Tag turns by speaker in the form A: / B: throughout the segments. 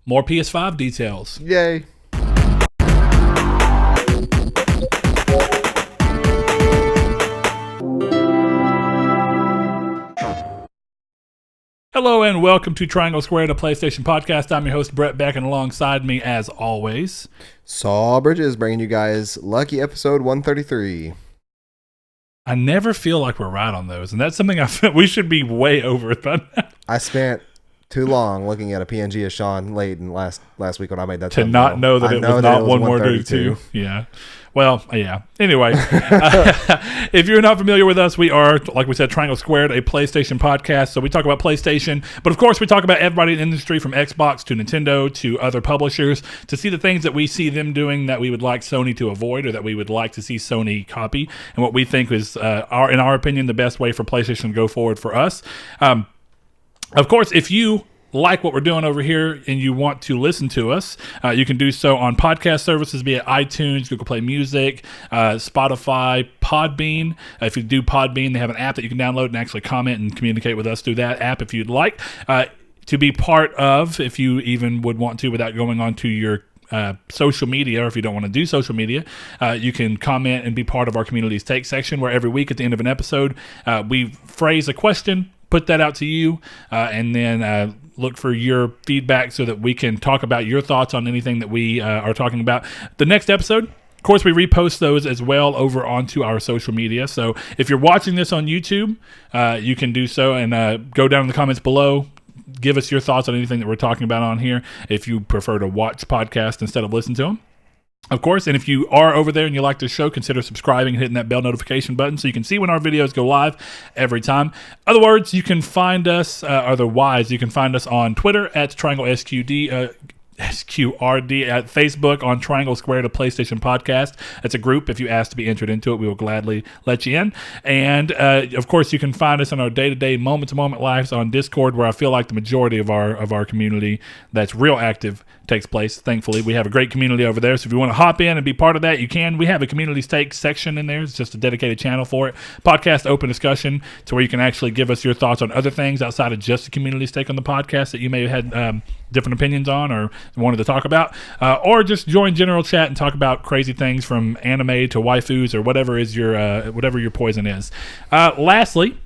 A: More PS5 details.
B: Yay.
A: Hello and welcome to Triangle Squared, a PlayStation podcast. I'm your host, Brett Beck, and alongside me, as always,
B: Saul Bridges bringing you guys lucky episode 133.
A: I never feel like we're right on those, and that's something I feel we should be way over it by now.
B: I spent too long looking at a PNG of Sean Layden last week when I made that
A: to not know that it was not 132. Yeah. Well, yeah. Anyway, if you're not familiar with us, we are, like we said, Triangle Squared, a PlayStation podcast. So we talk about PlayStation, but of course we talk about everybody in the industry from Xbox to Nintendo to other publishers to see the things that we see them doing that we would like Sony to avoid or that we would like to see Sony copy and what we think is, in our opinion, the best way for PlayStation to go forward for us. Of course, if you like what we're doing over here and you want to listen to us, you can do so on podcast services, be it iTunes, Google Play Music, Spotify, Podbean. If you do Podbean, they have an app that you can download and actually comment and communicate with us through that app if you'd like. To be part of, if you even would want to without going on to your social media, or if you don't want to do social media, you can comment and be part of our Community's Take section, where every week at the end of an episode, we phrase a question, put that out to you, and then look for your feedback so that we can talk about your thoughts on anything that we are talking about. The next episode, of course, we repost those as well over onto our social media. So if you're watching this on YouTube, you can do so and go down in the comments below. Give us your thoughts on anything that we're talking about on here if you prefer to watch podcasts instead of listen to them. Of course, and if you are over there and you like the show, consider subscribing and hitting that bell notification button so you can see when our videos go live every time. Other words, you can find us, otherwise, you can find us on Twitter at Triangle SQRD, at Facebook on Triangle Squared, a PlayStation podcast. It's a group. If you ask to be entered into it, we will gladly let you in. And of course, you can find us on our day-to-day, moment-to-moment lives on Discord, where I feel like the majority of our community that's real active takes place. Thankfully, we have a great community over there. So if you want to hop in and be part of that, you can. We have a Community's Take section in there. It's just a dedicated channel for it. Podcast open discussion to where you can actually give us your thoughts on other things outside of just the Community's Take on the podcast that you may have had different opinions on or wanted to talk about, or just join general chat and talk about crazy things from anime to waifus or whatever your poison is. Lastly,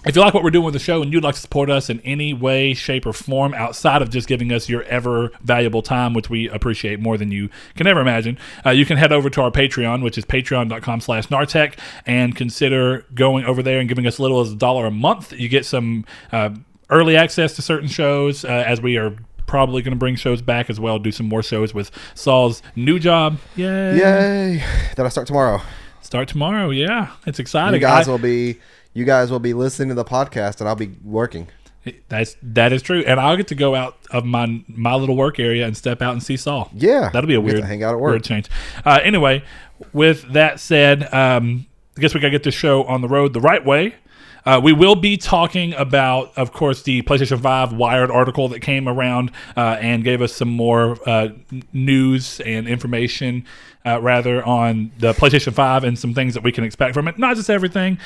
A: if you like what we're doing with the show and you'd like to support us in any way, shape, or form outside of just giving us your ever valuable time, which we appreciate more than you can ever imagine, you can head over to our Patreon, which is patreon.com/Nartech, and consider going over there and giving us as little as $1 a month. You get some early access to certain shows, as we are probably going to bring shows back as well, do some more shows with Saul's new job.
B: Yay. That'll start tomorrow.
A: Start tomorrow, yeah. It's exciting.
B: You guys will be listening to the podcast, and I'll be working.
A: That is true, and I'll get to go out of my little work area and step out and see Saul.
B: Yeah,
A: that'll be a weird
B: hang out at work.
A: Weird change. Anyway, with that said, I guess we gotta get this show on the road the right way. We will be talking about, of course, the PlayStation 5 Wired article that came around and gave us some more news and information, on the PlayStation 5 and some things that we can expect from it. Not just everything,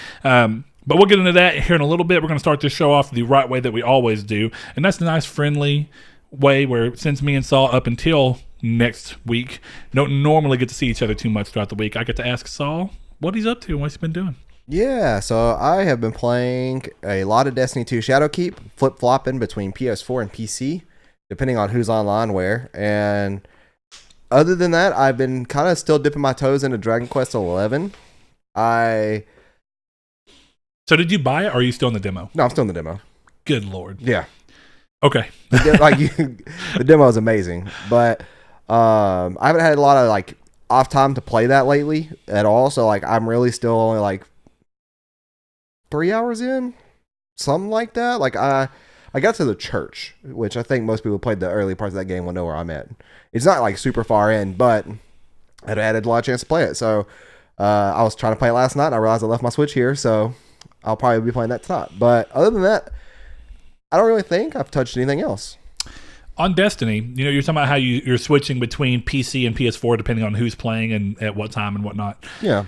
A: but we'll get into that here in a little bit. We're going to start this show off the right way that we always do, and that's the nice, friendly way where, since me and Saul, up until next week, don't normally get to see each other too much throughout the week, I get to ask Saul what he's up to and what he's been doing.
B: Yeah, so I have been playing a lot of Destiny 2 Shadowkeep, flip-flopping between PS4 and PC, depending on who's online where. And other than that, I've been kind of still dipping my toes into Dragon Quest XI.
A: So did you buy it, or are you still in the demo?
B: No, I'm still in the demo.
A: Good Lord.
B: Yeah.
A: Okay.
B: The demo is amazing, but I haven't had a lot of off time to play that lately at all. So I'm really still only 3 hours in, something like that. I got to the church, which I think most people who played the early parts of that game will know where I'm at. It's not super far in, but I'd had a lot of chance to play it. So I was trying to play it last night, and I realized I left my Switch here, so I'll probably be playing that tonight. But other than that, I don't really think I've touched anything else.
A: On Destiny, you're talking about how you're switching between PC and PS4 depending on who's playing and at what time and whatnot.
B: Yeah.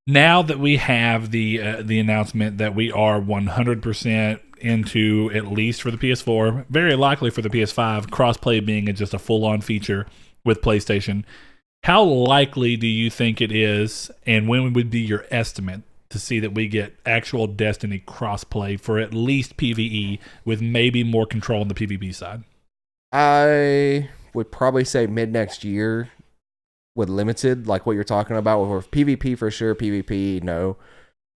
A: Now that we have the announcement that we are 100% into, at least for the PS4, very likely for the PS5, crossplay being just a full-on feature with PlayStation. How likely do you think it is, and when would be your estimate to see that we get actual Destiny crossplay for at least PvE with maybe more control on the PvP side?
B: I would probably say mid next year with limited, like what you're talking about. With PvP for sure, PvP no.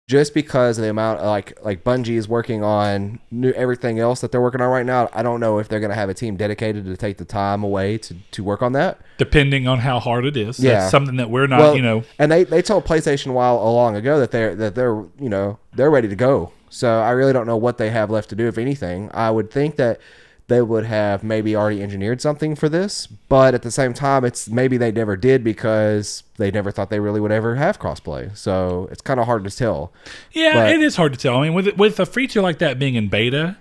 B: Just because of the amount of, like Bungie is working on everything else that they're working on right now. I don't know if they're going to have a team dedicated to take the time away to work on that.
A: Depending on how hard it is.
B: Yeah.
A: That's something that we're not,
B: And they told PlayStation a while long ago that they're ready to go. So I really don't know what they have left to do, if anything. I would think that they would have maybe already engineered something for this, but at the same time, it's maybe they never did because they never thought they really would ever have crossplay. So it's kind of hard to tell.
A: Yeah, it is hard to tell. I mean, with a feature like that being in beta,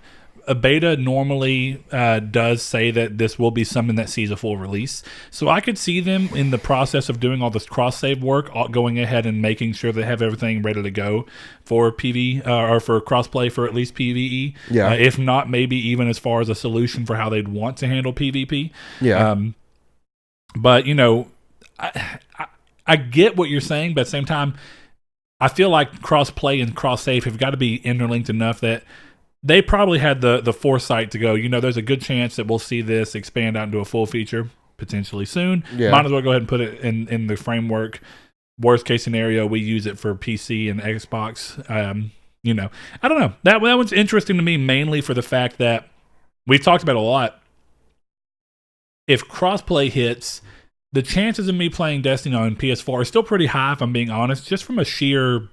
A: a beta normally does say that this will be something that sees a full release. So I could see them in the process of doing all this cross-save work, going ahead and making sure they have everything ready to go for PV or for crossplay for at least PvE.
B: Yeah.
A: If not, maybe even as far as a solution for how they'd want to handle PvP.
B: Yeah.
A: But, I get what you're saying, but at the same time, I feel like cross-play and cross-save have got to be interlinked enough that they probably had the foresight to go, there's a good chance that we'll see this expand out into a full feature potentially soon. Yeah. Might as well go ahead and put it in the framework. Worst case scenario, we use it for PC and Xbox. I don't know. That one's interesting to me mainly for the fact that we've talked about a lot. If crossplay hits, the chances of me playing Destiny on PS4 are still pretty high, if I'm being honest, just from a sheer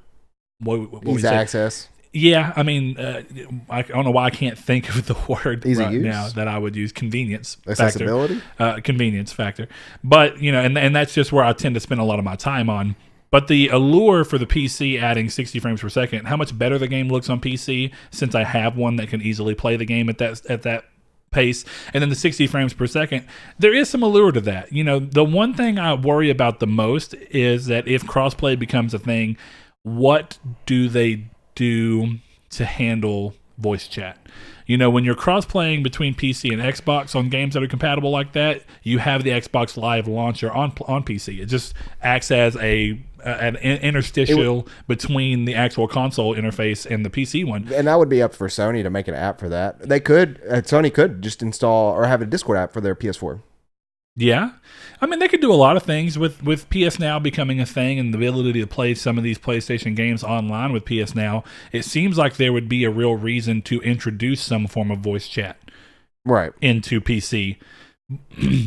B: easy access.
A: Yeah, I mean, I don't know why I can't think of the word
B: easy
A: right
B: use?
A: Now that I would use. Convenience
B: accessibility
A: factor. Convenience factor. But, and that's just where I tend to spend a lot of my time on. But the allure for the PC adding 60 frames per second, how much better the game looks on PC since I have one that can easily play the game at that pace, and then the 60 frames per second, there is some allure to that. The one thing I worry about the most is that if crossplay becomes a thing, what do they do to handle voice chat? When you're cross-playing between PC and Xbox on games that are compatible like that, you have the Xbox Live launcher on PC. It just acts as an interstitial between the actual console interface and the PC one.
B: And that would be up for Sony to make an app for that. They could, Sony could just install or have a Discord app for their PS4.
A: Yeah. I mean, they could do a lot of things with PS Now becoming a thing and the ability to play some of these PlayStation games online with PS Now. It seems like there would be a real reason to introduce some form of voice chat into PC.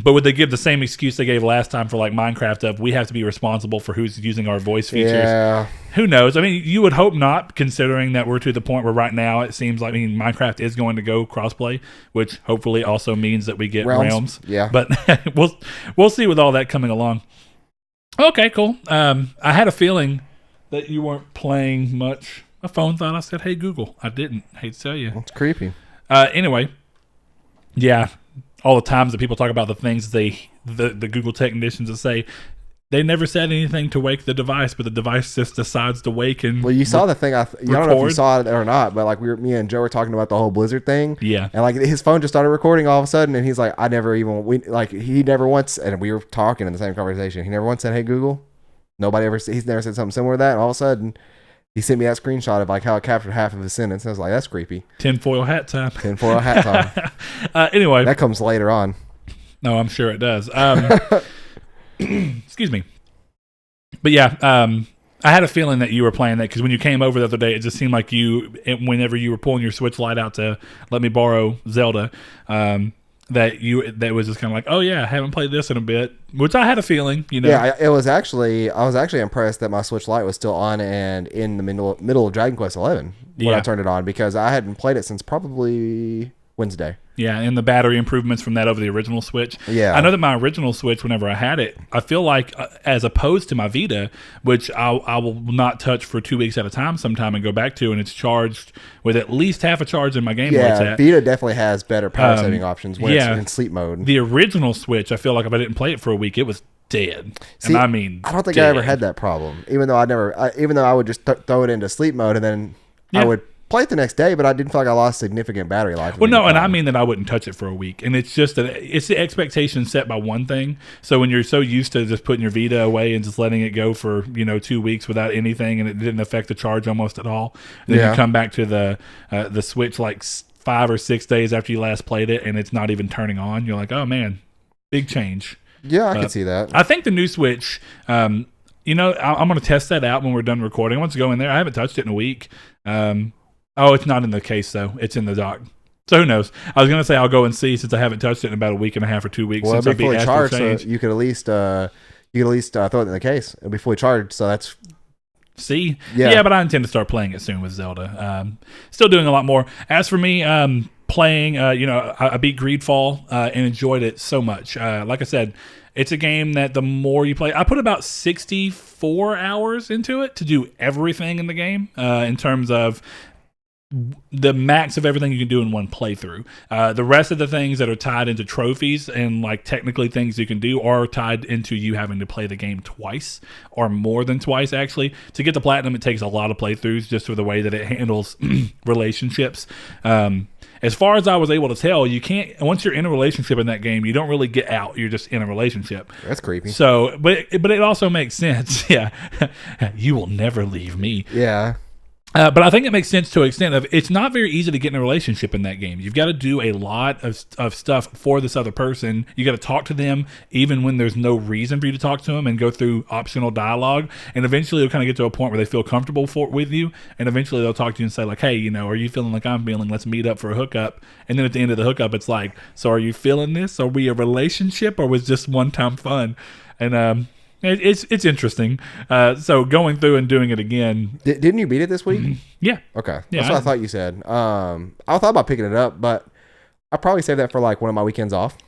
A: But would they give the same excuse they gave last time for like Minecraft of we have to be responsible for who's using our voice features?
B: Yeah.
A: Who knows? I mean, you would hope not, considering that we're to the point where right now it seems like Minecraft is going to go crossplay, which hopefully also means that we get realms.
B: Yeah.
A: But we'll see with all that coming along. Okay, cool. I had a feeling that you weren't playing much. My phone thought I said, "Hey Google." I didn't. Hate to tell you.
B: That's creepy.
A: Anyway, yeah. All the times that people talk about the things the Google technicians will say, they never said anything to wake the device, but the device just decides to wake and
B: you saw the thing. I don't know if you saw it or not, but like me and Joe were talking about the whole Blizzard thing.
A: Yeah,
B: and like his phone just started recording all of a sudden, and he's like, he never once, and we were talking in the same conversation. He never once said, "Hey Google." He's never said something similar to that. And all of a sudden, he sent me that screenshot of like how it captured half of his sentence. I was like, that's creepy.
A: Tinfoil hat time.
B: Tinfoil hat time.
A: Anyway.
B: That comes later on.
A: No, I'm sure it does. Excuse me. But yeah, I had a feeling that you were playing that because when you came over the other day, it just seemed like whenever you were pulling your Switch Lite out to let me borrow Zelda, that was just kind of like, oh yeah, I haven't played this in a bit, which I had a feeling,
B: Yeah, I was actually impressed that my Switch Lite was still on and in the middle of Dragon Quest XI when I turned it on because I hadn't played it since probably Wednesday.
A: Yeah, and the battery improvements from that over the original Switch.
B: Yeah.
A: I know that my original Switch, whenever I had it, I feel like, as opposed to my Vita, which I will not touch for 2 weeks at a time sometime and go back to, and it's charged with at least half a charge in my game.
B: Yeah, Vita definitely has better power saving options when it's in sleep mode.
A: The original Switch, I feel like if I didn't play it for a week, it was dead. See, and I mean,
B: I don't think I ever had that problem, even though I would just throw it into sleep mode and then I would play it the next day, but I didn't feel like I lost significant battery life.
A: Well, no, and I mean that I wouldn't touch it for a week. And it's just that it's the expectation set by one thing. So when you're so used to just putting your Vita away and just letting it go for 2 weeks without anything, and it didn't affect the charge almost at all, and then you come back to the Switch like 5 or 6 days after you last played it, and it's not even turning on. You're like, oh man, big change.
B: Yeah, I can see that.
A: I think the new Switch. I'm going to test that out when we're done recording. I want to go in there. I haven't touched it in a week. It's not in the case though. It's in the dock. So who knows? I was going to say I'll go and see since I haven't touched it in about a week and a half or 2 weeks since I beat
B: fully
A: Astral
B: charged.
A: Change.
B: So you could at least throw it in the case. It'll be fully charged. So that's.
A: See? Yeah, but I intend to start playing it soon with Zelda. Still doing a lot more. As for me, playing, I beat Greedfall and enjoyed it so much. Like I said, it's a game that the more you play, I put about 64 hours into it to do everything in the game in terms of the max of everything you can do in one playthrough. The rest of the things that are tied into trophies and like technically things you can do are tied into you having to play the game twice or more than twice actually. To get the platinum, it takes a lot of playthroughs just for the way that it handles relationships. As far as I was able to tell, you can't, once you're in a relationship in that game, you don't really get out. You're just in a relationship.
B: That's creepy.
A: So, but it also makes sense. Yeah. You will never leave me.
B: Yeah.
A: But I think it makes sense to an extent of it's not very easy to get in a relationship in that game. You've got to do a lot of stuff for this other person. You got to talk to them even when there's no reason for you to talk to them and go through optional dialogue. And eventually you'll kind of get to a point where they feel comfortable with you. And eventually they'll talk to you and say like, hey, are you feeling like I'm feeling? Let's meet up for a hookup. And then at the end of the hookup, it's like, so are you feeling this? Are we a relationship or was just one time fun? And, it's interesting. So going through and doing it again.
B: Didn't you beat it this week?
A: Yeah.
B: Okay.
A: Yeah,
B: That's what I thought you said. I thought about picking it up, but I'll probably save that for like one of my weekends off.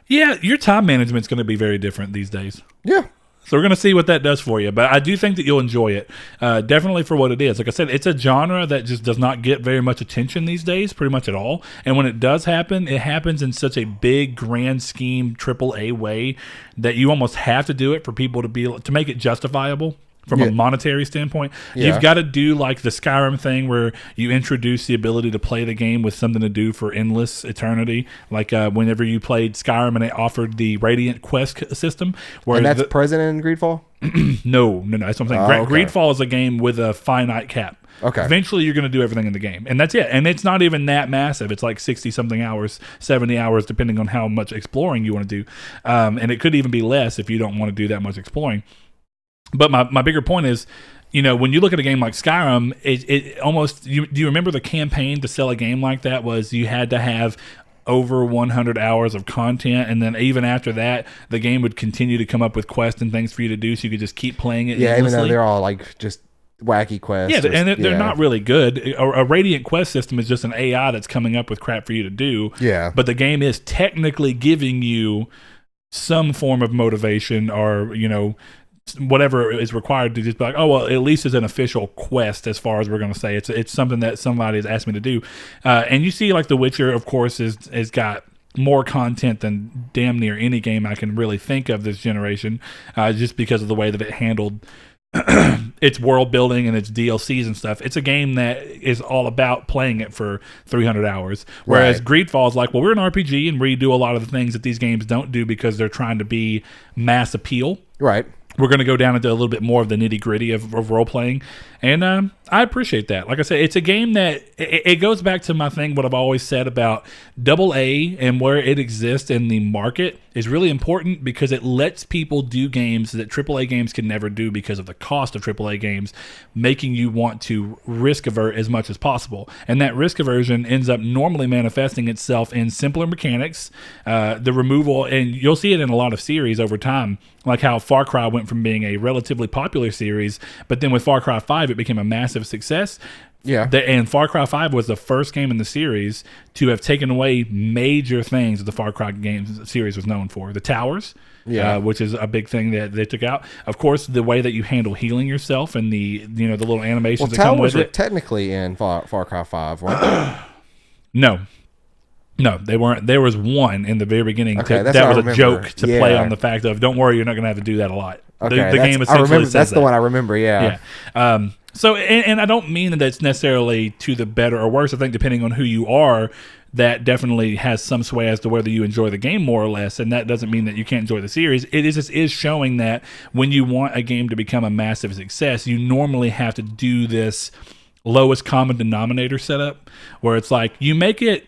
A: Yeah, your time management's going to be very different these days.
B: Yeah.
A: So we're going to see what that does for you. But I do think that you'll enjoy it. Definitely for what it is. Like I said, it's a genre that just does not get very much attention these days, pretty much at all. And when it does happen, it happens in such a big, grand scheme, AAA way that you almost have to do it for people to make it justifiable. From a monetary standpoint, you've got to do like the Skyrim thing where you introduce the ability to play the game with something to do for endless eternity. Like whenever you played Skyrim and it offered the Radiant Quest system. Where
B: and that's present in Greedfall?
A: No. That's what I'm saying.
B: Okay.
A: Greedfall is a game with a finite cap.
B: Okay.
A: Eventually, you're going to do everything in the game. And that's it. And it's not even that massive. It's like 60-something hours, 70 hours, depending on how much exploring you want to do. And it could even be less if you don't want to do that much exploring. But my bigger point is, when you look at a game like Skyrim, it almost, do you remember the campaign to sell a game like that was you had to have over 100 hours of content, and then even after that, the game would continue to come up with quests and things for you to do, so you could just keep playing it.
B: Yeah,
A: endlessly.
B: even though they're all like just wacky quests.
A: Yeah, and they're not really good. A Radiant Quest system is just an AI that's coming up with crap for you to do.
B: Yeah.
A: But the game is technically giving you some form of motivation or, whatever is required to just be like, oh, well, at least it's an official quest as far as we're going to say. It's something that somebody has asked me to do. And you see, like, The Witcher, of course, is got more content than damn near any game I can really think of this generation, just because of the way that it handled its world building and its DLCs and stuff. It's a game that is all about playing it for 300 hours. Whereas Greedfall is like, well, we're an RPG and we do a lot of the things that these games don't do because they're trying to be mass appeal.
B: Right.
A: We're going to go down into a little bit more of the nitty-gritty of role-playing, and I appreciate that. Like I said, it's a game that it goes back to my thing, what I've always said about AA and where it exists in the market is really important because it lets people do games that AAA games can never do because of the cost of AAA games, making you want to risk avert as much as possible. And that risk aversion ends up normally manifesting itself in simpler mechanics, the removal, and you'll see it in a lot of series over time, like how Far Cry went from being a relatively popular series, but then with Far Cry 5, it became a massive success.
B: Yeah.
A: And Far Cry 5 was the first game in the series to have taken away major things that the Far Cry games series was known for. The towers, which is a big thing that they took out. Of course, the way that you handle healing yourself and the little animations that come with it.
B: Towers were technically in Far Cry 5, weren't they?
A: No, they weren't. There was one in the very beginning
B: that
A: was a joke to play on the fact of, don't worry, you're not going to have to do that a lot.
B: Okay,
A: the game essentially
B: I remember,
A: says
B: that's
A: that.
B: the one I remember, yeah.
A: So, and I don't mean that that's necessarily to the better or worse. I think depending on who you are, that definitely has some sway as to whether you enjoy the game more or less. And that doesn't mean that you can't enjoy the series. It is showing that when you want a game to become a massive success, you normally have to do this lowest common denominator setup, where it's like you make it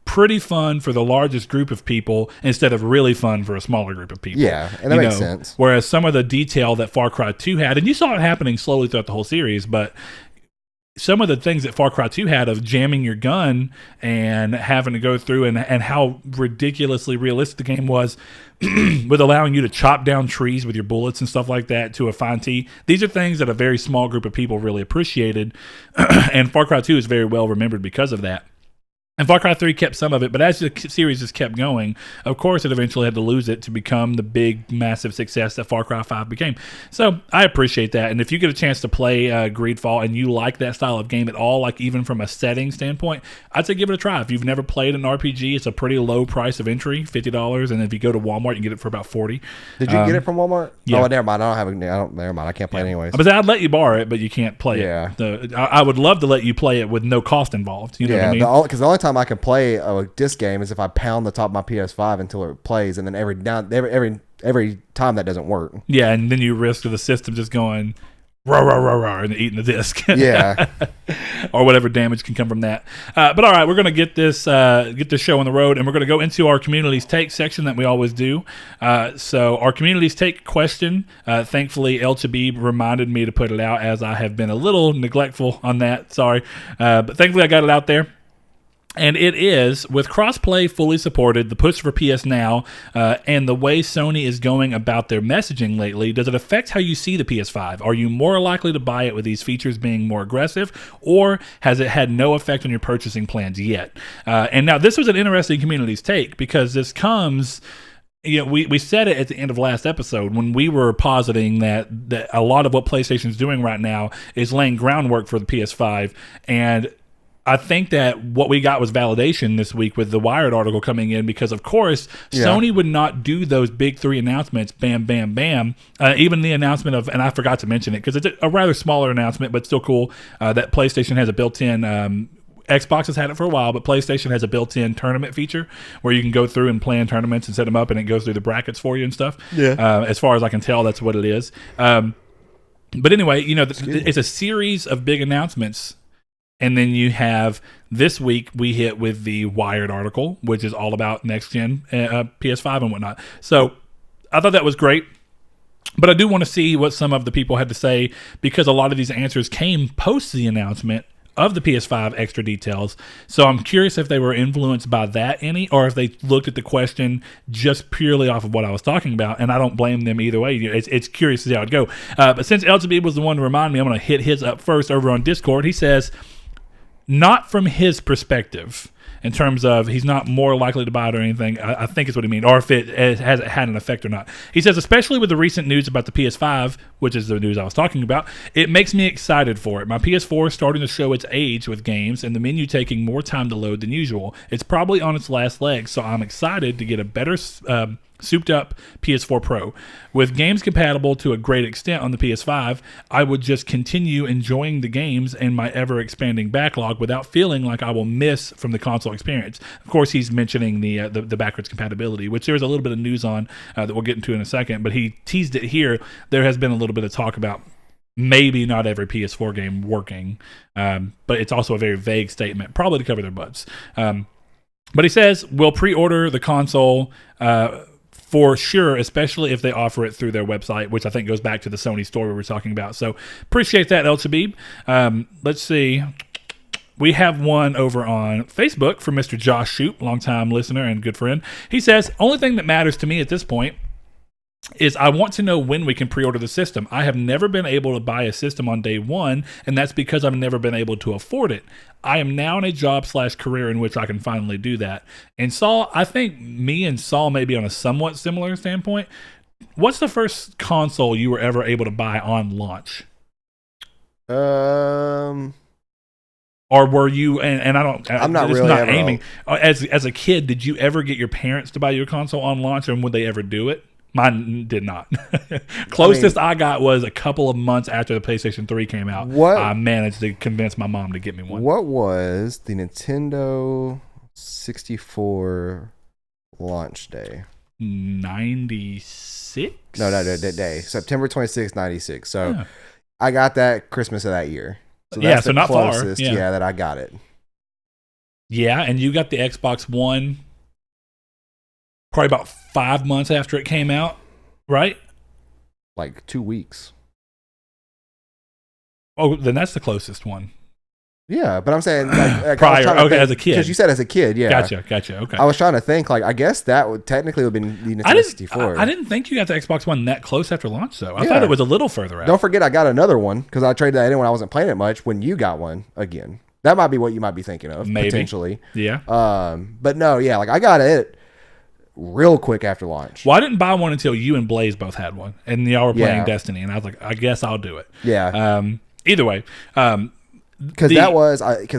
A: pretty fun for the largest group of people instead of really fun for a smaller group of people.
B: Yeah, and that makes sense.
A: Whereas some of the detail that Far Cry 2 had, and you saw it happening slowly throughout the whole series, but some of the things that Far Cry 2 had of jamming your gun and having to go through and how ridiculously realistic the game was with allowing you to chop down trees with your bullets and stuff like that to a fine tee. These are things that a very small group of people really appreciated, and Far Cry 2 is very well remembered because of that. And Far Cry 3 kept some of it, but as the series just kept going, of course it eventually had to lose it to become the big, massive success that Far Cry 5 became. So I appreciate that. And if you get a chance to play Greedfall and you like that style of game at all, like even from a setting standpoint, I'd say give it a try. If you've never played an RPG, it's a pretty low price of entry, $50. And if you go to Walmart, you can get it for about $40.
B: Did you get it from Walmart?
A: Yeah.
B: Oh, never mind. Never mind. I can't play it anyways.
A: But I'd let you borrow it, but you can't play it. I would love to let you play it with no cost involved. You know what I mean?
B: Because the only time I can play a disc game is if I pound the top of my PS5 until it plays, and then every time that doesn't work.
A: Yeah, and then you risk the system just going rah rah rah rah and eating the disc.
B: Yeah,
A: or whatever damage can come from that. But all right, we're gonna get this show on the road, and we're gonna go into our community's take section that we always do. So our community's take question. Thankfully, El Chabib reminded me to put it out, as I have been a little neglectful on that. Sorry, but thankfully I got it out there. And it is, with crossplay fully supported, the push for PS Now, and the way Sony is going about their messaging lately, does it affect how you see the PS5? Are you more likely to buy it with these features being more aggressive, or has it had no effect on your purchasing plans yet? And now this was an interesting community's take, because this comes... we said it at the end of last episode when we were positing that a lot of what PlayStation's doing right now is laying groundwork for the PS5, and I think that what we got was validation this week with the Wired article coming in, because of course Sony would not do those big three announcements, bam, bam, bam. Even the announcement of, and I forgot to mention it because it's a rather smaller announcement, but still cool, that PlayStation has a built-in, Xbox has had it for a while, but PlayStation has a built-in tournament feature where you can go through and plan tournaments and set them up, and it goes through the brackets for you and stuff. Yeah. As far as I can tell, that's what it is. But anyway, it's a series of big announcements. And then you have, this week, we hit with the Wired article, which is all about next-gen PS5 and whatnot. So I thought that was great. But I do want to see what some of the people had to say, because a lot of these answers came post the announcement of the PS5 extra details. So I'm curious if they were influenced by that any, or if they looked at the question just purely off of what I was talking about. And I don't blame them either way. It's curious to see how it'd go. But since LTB was the one to remind me, I'm going to hit his up first over on Discord. He says... not from his perspective, in terms of he's not more likely to buy it or anything, I think is what he means, or if it has had an effect or not. He says, especially with the recent news about the PS5, which is the news I was talking about, it makes me excited for it. My PS4 is starting to show its age with games, and the menu taking more time to load than usual. It's probably on its last legs, so I'm excited to get a better... souped up PS4 Pro. With games compatible to a great extent on the PS5, I would just continue enjoying the games and my ever-expanding backlog without feeling like I will miss from the console experience. Of course, he's mentioning the backwards compatibility, which there's a little bit of news on that we'll get into in a second, but he teased it here. There has been a little bit of talk about maybe not every PS4 game working, but it's also a very vague statement, probably to cover their butts. But he says, we'll pre-order the console for sure, especially if they offer it through their website, which I think goes back to the Sony store we were talking about. So appreciate that, El Chabib. Let's see. We have one over on Facebook from Mr. Josh Shoup, longtime listener and good friend. He says, only thing that matters to me at this point is I want to know when we can pre-order the system. I have never been able to buy a system on day one, and that's because I've never been able to afford it. I am now in a job/career in which I can finally do that. And Saul, I think me and Saul may be on a somewhat similar standpoint. What's the first console you were ever able to buy on launch?
B: Or
A: were you, and I'm not really aiming. As a kid, did you ever get your parents to buy you a console on launch, and would they ever do it? Mine did not. Closest I got was a couple of months after the PlayStation 3 came out. I managed to convince my mom to get me one.
B: What was the Nintendo 64 launch day?
A: 96?
B: No, that day. September 26th, 96. So I got that Christmas of that year. So that's
A: so
B: the
A: not
B: closest,
A: far.
B: Yeah, that I got it.
A: Yeah, and you got the Xbox One probably about 5 months after it came out, right?
B: Like 2 weeks.
A: Oh, then that's the closest one.
B: Yeah, but I'm saying like
A: prior, as a kid.
B: Because you said as a kid, yeah.
A: Gotcha, okay.
B: I was trying to think, like, I guess that would technically have been the Nintendo 64.
A: I didn't think you got the Xbox One that close after launch, though. I thought it was a little further out.
B: Don't forget, I got another one, because I traded that in when I wasn't playing it much, when you got one again. That might be what you might be thinking of,
A: maybe.
B: Potentially.
A: Yeah.
B: But no, yeah, like, I got it real quick after launch.
A: Well, I didn't buy one until you and Blaze both had one, and y'all were playing Destiny, and I was like, I guess I'll do it.
B: Yeah.
A: Either way,
B: because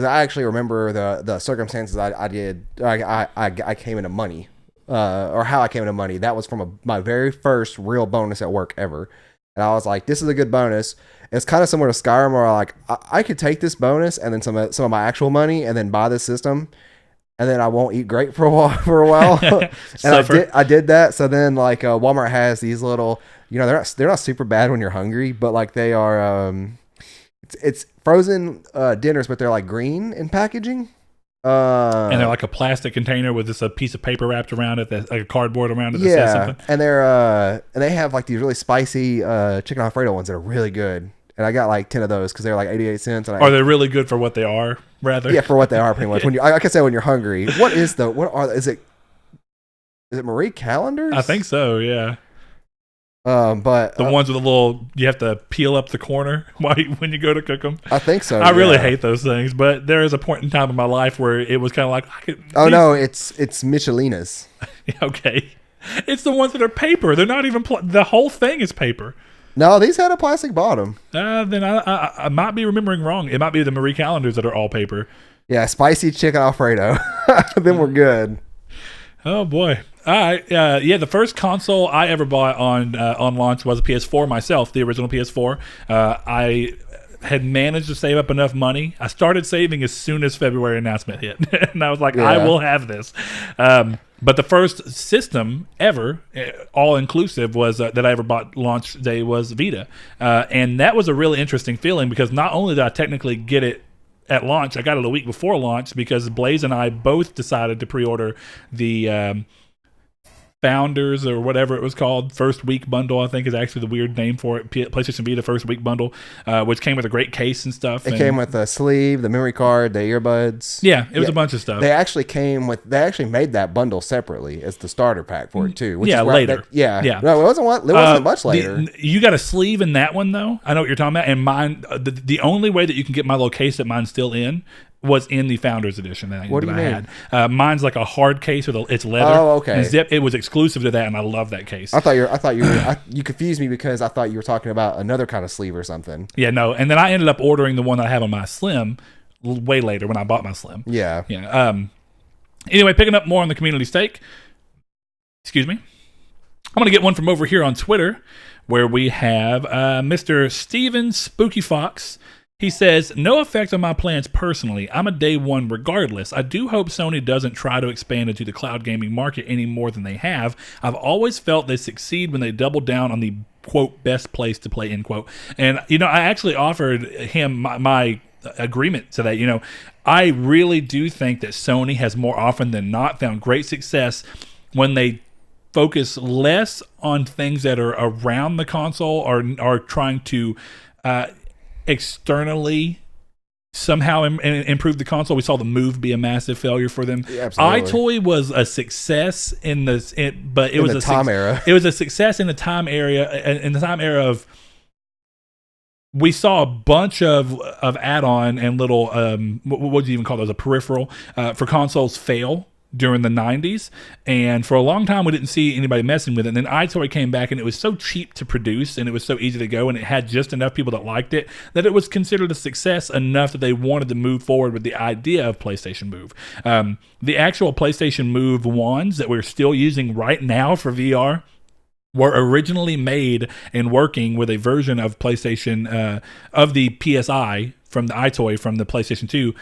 B: I actually remember the circumstances I came into money, or how I came into money. That was from my very first real bonus at work ever, and I was like, this is a good bonus. It's kind of similar to Skyrim, where I could take this bonus and then some of my actual money and then buy this system. And then I won't eat great for a while. And I did that. So then, like, Walmart has these little, they're not super bad when you're hungry, but like they are, it's frozen dinners, but they're like green in packaging.
A: And they're like a plastic container with just a piece of paper wrapped around it, like a cardboard around it. That says something.
B: And they have like these really spicy chicken Alfredo ones that are really good. And I got like 10 of those because they're like 88 cents. And
A: are they really good for what they are, rather?
B: Yeah, for what they are, pretty much. When like I said, when you're hungry, is it Marie Callender's?
A: I think so, yeah.
B: But
A: the ones with the little, you have to peel up the corner when you go to cook them.
B: I think so.
A: I really hate those things, but there is a point in time in my life where it was kind of like,
B: no, it's Michelina's.
A: Okay. It's the ones that are paper. They're not even, the whole thing is paper.
B: No, these had a plastic bottom.
A: Then I might be remembering wrong. It might be the Marie Callender's that are all paper.
B: Yeah, spicy chicken Alfredo. Then we're good.
A: Oh boy! All right, the first console I ever bought on launch was a PS4 myself, the original PS4. I had managed to save up enough money. I started saving as soon as February announcement hit, and I was like, I will have this. But the first system ever, all inclusive, was that I ever bought launch day was Vita, and that was a really interesting feeling because not only did I technically get it at launch, I got it a week before launch because Blaze and I both decided to pre-order the Founders or whatever it was called, first week bundle, I think is actually the weird name for it. PlayStation Vita first week bundle, which came with a great case and stuff.
B: It came with a sleeve, the memory card, the earbuds.
A: Yeah, it was a bunch of stuff.
B: They actually made that bundle separately as the starter pack for it too. Which is
A: later.
B: No, it wasn't much later.
A: You got a sleeve in that one though. I know what you're talking about. And mine, the only way that you can get my little case that mine's still in was in the Founders Edition that I had. Mine's like a hard case with it's leather.
B: Oh, okay.
A: And zip. It was exclusive to that, and I love that case.
B: I thought you confused me because I thought you were talking about another kind of sleeve or something.
A: Yeah, no. And then I ended up ordering the one that I have on my Slim way later when I bought my Slim.
B: Yeah.
A: Anyway, picking up more on the community stake. Excuse me. I'm going to get one from over here on Twitter where we have Mr. Steven Spooky Fox. He says, no effect on my plans personally. I'm a day one regardless. I do hope Sony doesn't try to expand into the cloud gaming market any more than they have. I've always felt they succeed when they double down on the, quote, best place to play, end quote. And, I actually offered him my agreement to that. I really do think that Sony has more often than not found great success when they focus less on things that are around the console or are trying to externally somehow improve the console. We saw the Move be a massive failure for them.
B: Yeah, absolutely.
A: iToy was a success but it was
B: a time era.
A: It was a success in the time era of we saw a bunch of add-on and little what do you even call those, a peripheral for consoles fail during the 90s, and for a long time we didn't see anybody messing with it. And then iToy came back, and it was so cheap to produce, and it was so easy to go, and it had just enough people that liked it that it was considered a success enough that they wanted to move forward with the idea of PlayStation Move. The actual PlayStation Move wands that we're still using right now for VR were originally made and working with a version of PlayStation of the PSI from the iToy from the PlayStation 2.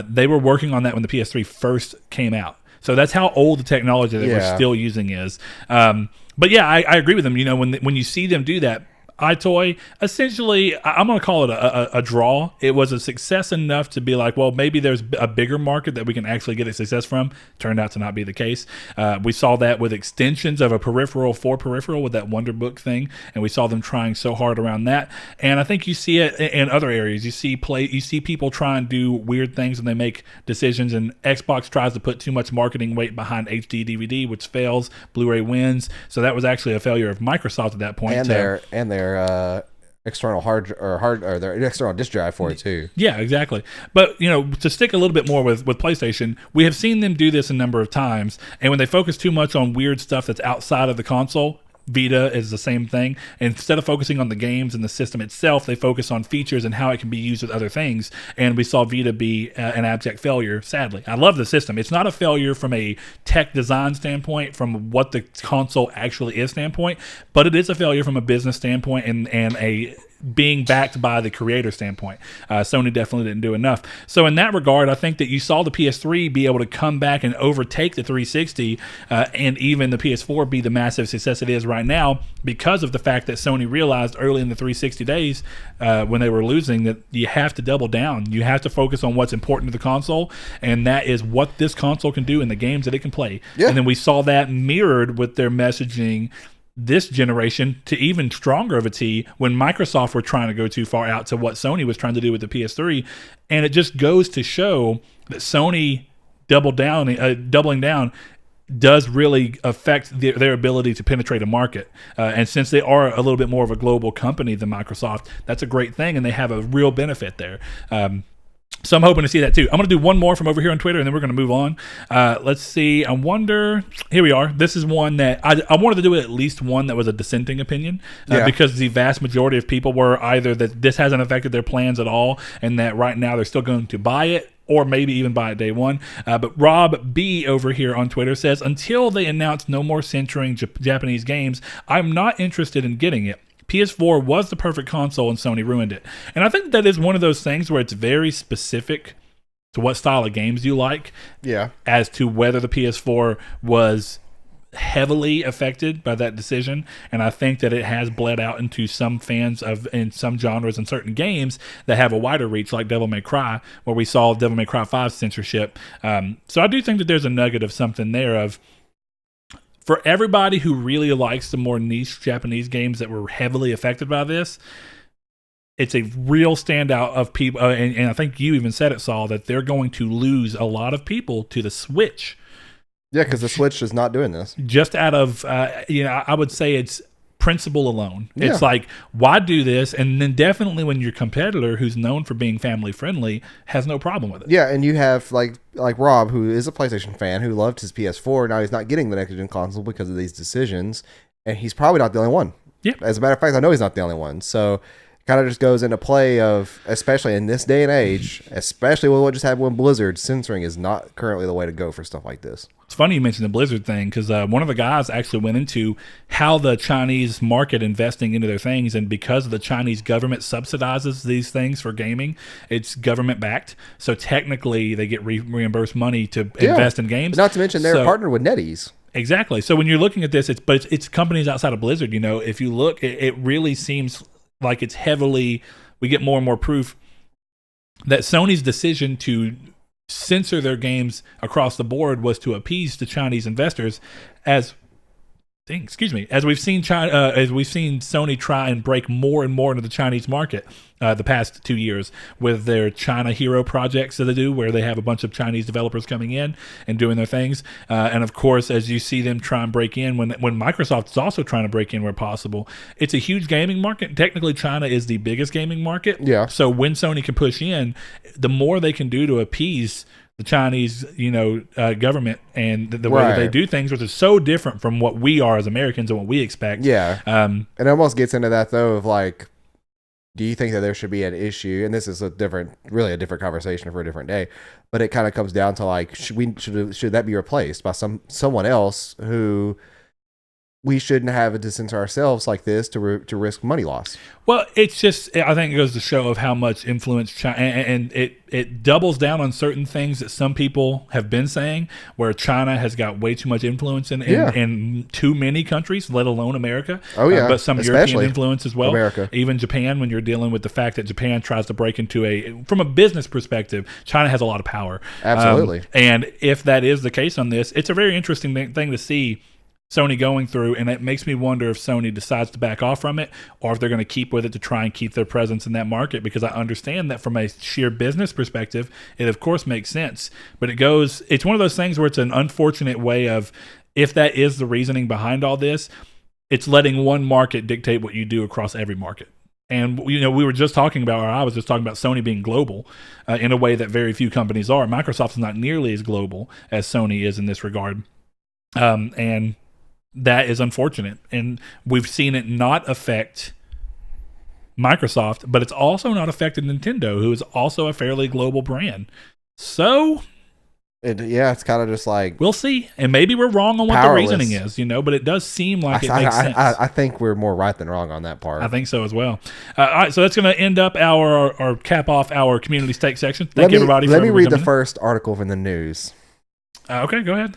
A: They were working on that when the PS3 first came out. So that's how old the technology that we're still using is. But yeah, I agree with them. You know, when you see them do that, iToy, essentially, I'm going to call it a draw. It was a success enough to be like, well, maybe there's a bigger market that we can actually get a success from. Turned out to not be the case. We saw that with extensions of a peripheral for peripheral with that Wonder Book thing, and we saw them trying so hard around that. And I think you see it in other areas. You see people try and do weird things and they make decisions, and Xbox tries to put too much marketing weight behind HD DVD, which fails. Blu-ray wins. So that was actually a failure of Microsoft at that point.
B: And their external hard or their external disk drive for it too.
A: Yeah, exactly. But you know, to stick a little bit more with PlayStation, we have seen them do this a number of times, and when they focus too much on weird stuff that's outside of the console, Vita is the same thing. And instead of focusing on the games and the system itself, they focus on features and how it can be used with other things. And we saw Vita be an abject failure, sadly. I love the system. It's not a failure from a tech design standpoint, from what the console actually is standpoint, but it is a failure from a business standpoint and a being backed by the creator standpoint. Sony definitely didn't do enough. So in that regard, I think that you saw the PS3 be able to come back and overtake the 360 and even the PS4 be the massive success it is right now because of the fact that Sony realized early in the 360 days when they were losing that you have to double down. You have to focus on what's important to the console, and that is what this console can do in the games that it can play. Yeah. And then we saw that mirrored with their messaging this generation to even stronger of a T when Microsoft were trying to go too far out to what Sony was trying to do with the PS3. And it just goes to show that Sony doubling down does really affect their ability to penetrate a market. And since they are a little bit more of a global company than Microsoft, that's a great thing, and they have a real benefit there. So I'm hoping to see that too. I'm going to do one more from over here on Twitter, and then we're going to move on. Let's see. I wonder. Here we are. This is one that I wanted to do at least one that was a dissenting opinion because the vast majority of people were either that this hasn't affected their plans at all and that right now they're still going to buy it, or maybe even buy it day one. But Rob B over here on Twitter says, until they announce no more censoring Japanese games, I'm not interested in getting it. PS4 was the perfect console and Sony ruined it. And I think that is one of those things where it's very specific to what style of games you like.
B: Yeah.
A: As to whether the PS4 was heavily affected by that decision. And I think that it has bled out into some fans in some genres and certain games that have a wider reach, like Devil May Cry, where we saw Devil May Cry 5 censorship. So I do think that there's a nugget of something there of, for everybody who really likes the more niche Japanese games that were heavily affected by this, it's a real standout of people. And I think you even said it, Saul, that they're going to lose a lot of people to the Switch.
B: Yeah, because the Switch is not doing this.
A: Just out of, I would say it's principle alone. Yeah. It's like, why do this? And then definitely when your competitor, who's known for being family friendly, has no problem with it.
B: Yeah, and you have like Rob, who is a PlayStation fan, who loved his PS4. Now he's not getting the next gen console because of these decisions, and he's probably not the only one.
A: Yeah.
B: As a matter of fact, I know he's not the only one. So kind of just goes into play of, especially in this day and age, especially with what just happened with Blizzard, censoring is not currently the way to go for stuff like this.
A: It's funny you mentioned the Blizzard thing because one of the guys actually went into how the Chinese market investing into their things, and because the Chinese government subsidizes these things for gaming, it's government backed. So technically, they get reimbursed money to invest in games.
B: Not to mention they're partnered with NetEase.
A: Exactly. So when you're looking at this, it's companies outside of Blizzard. You know, if you look, it really seems like it's heavily. We get more and more proof that Sony's decision to censor their games across the board was to appease the Chinese investors, as we've seen Sony try and break more and more into the Chinese market the past 2 years with their China Hero projects that they do, where they have a bunch of Chinese developers coming in and doing their things. And of course, as you see them try and break in, when Microsoft is also trying to break in where possible, it's a huge gaming market. Technically, China is the biggest gaming market.
B: Yeah.
A: So when Sony can push in, the more they can do to appease the Chinese, government and the way that they do things, which is so different from what we are as Americans and what we expect.
B: Yeah. It almost gets into that though of like, do you think that there should be an issue? And this is really a different conversation for a different day. But it kind of comes down to like, should that be replaced by someone else who we shouldn't have a distance ourselves like this to risk money loss.
A: Well, it's just, I think it goes to show of how much influence China, and it doubles down on certain things that some people have been saying, where China has got way too much influence in too many countries, let alone America.
B: Oh, yeah.
A: But some
B: Especially
A: European influence as well.
B: America.
A: Even Japan, when you're dealing with the fact that Japan tries to break into from a business perspective, China has a lot of power.
B: Absolutely.
A: And if that is the case on this, it's a very interesting thing to see Sony going through, and it makes me wonder if Sony decides to back off from it or if they're going to keep with it to try and keep their presence in that market, because I understand that from a sheer business perspective, it of course makes sense. But it's one of those things where it's an unfortunate way of, if that is the reasoning behind all this, it's letting one market dictate what you do across every market. And, we were just talking about, or I was just talking about Sony being global in a way that very few companies are. Microsoft is not nearly as global as Sony is in this regard. And that is unfortunate, and we've seen it not affect Microsoft, but it's also not affected Nintendo, who is also a fairly global brand. So,
B: it's kind of just like,
A: we'll see, and maybe we're wrong on what the reasoning is, but it does seem like it makes sense.
B: I think we're more right than wrong on that part.
A: I think so as well. All right, so that's going to end up or cap off our community stake section. Thank you, everybody.
B: Let me read the first article from the news.
A: Okay, go ahead.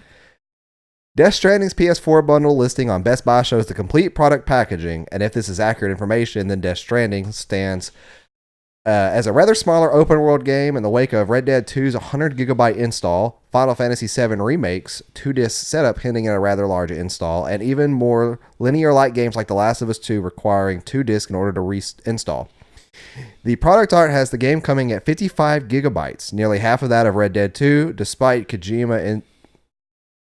B: Death Stranding's PS4 bundle listing on Best Buy shows the complete product packaging, and if this is accurate information, then Death Stranding stands as a rather smaller open-world game in the wake of Red Dead 2's 100-gigabyte install, Final Fantasy VII Remake's 2-disc setup hinting at a rather large install, and even more linear-like games like The Last of Us 2 requiring 2 discs in order to reinstall. The product art has the game coming at 55 gigabytes, nearly half of that of Red Dead 2, despite Kojima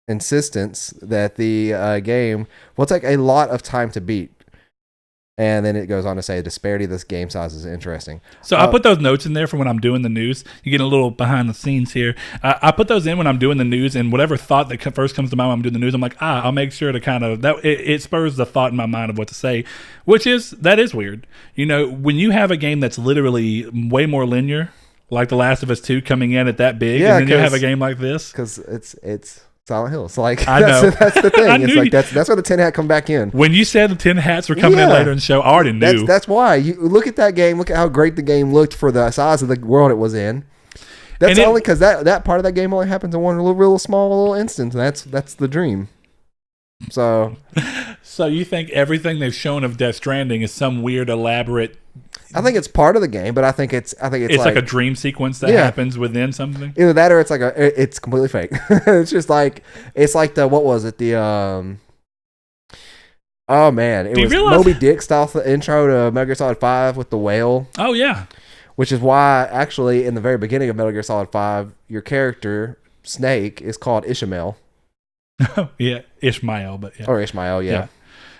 B: insistence that the game will take a lot of time to beat. And then it goes on to say the disparity of this game size is interesting.
A: So I put those notes in there for when I'm doing the news. You get a little behind the scenes here. I put those in when I'm doing the news, and whatever thought that first comes to mind when I'm doing the news, I'm like, I'll make sure to kind of, it spurs the thought in my mind of what to say, that is weird. When you have a game that's literally way more linear, like The Last of Us 2 coming in at that big, and then you have a game like this.
B: Because it's Silent Hill. So that's the thing. It's like that's where the tin hat come back in.
A: When you said the tin hats were coming in later in the show, I already knew.
B: That's why. You look at that game. Look at how great the game looked for the size of the world it was in. That's only because that part of that game only happens in one real small instance. That's the dream. So
A: you think everything they've shown of Death Stranding is some weird elaborate?
B: I think it's part of the game, but I think it's
A: like a dream sequence that happens within something.
B: Either that or it's completely fake. It's just it's like what was it? Oh man, it was Moby Dick style intro to Metal Gear Solid 5 with the whale.
A: Oh yeah.
B: Which is why actually in the very beginning of Metal Gear Solid 5, your character Snake is called Ishmael.
A: Yeah, Ishmael, but yeah.
B: Or Ishmael, yeah.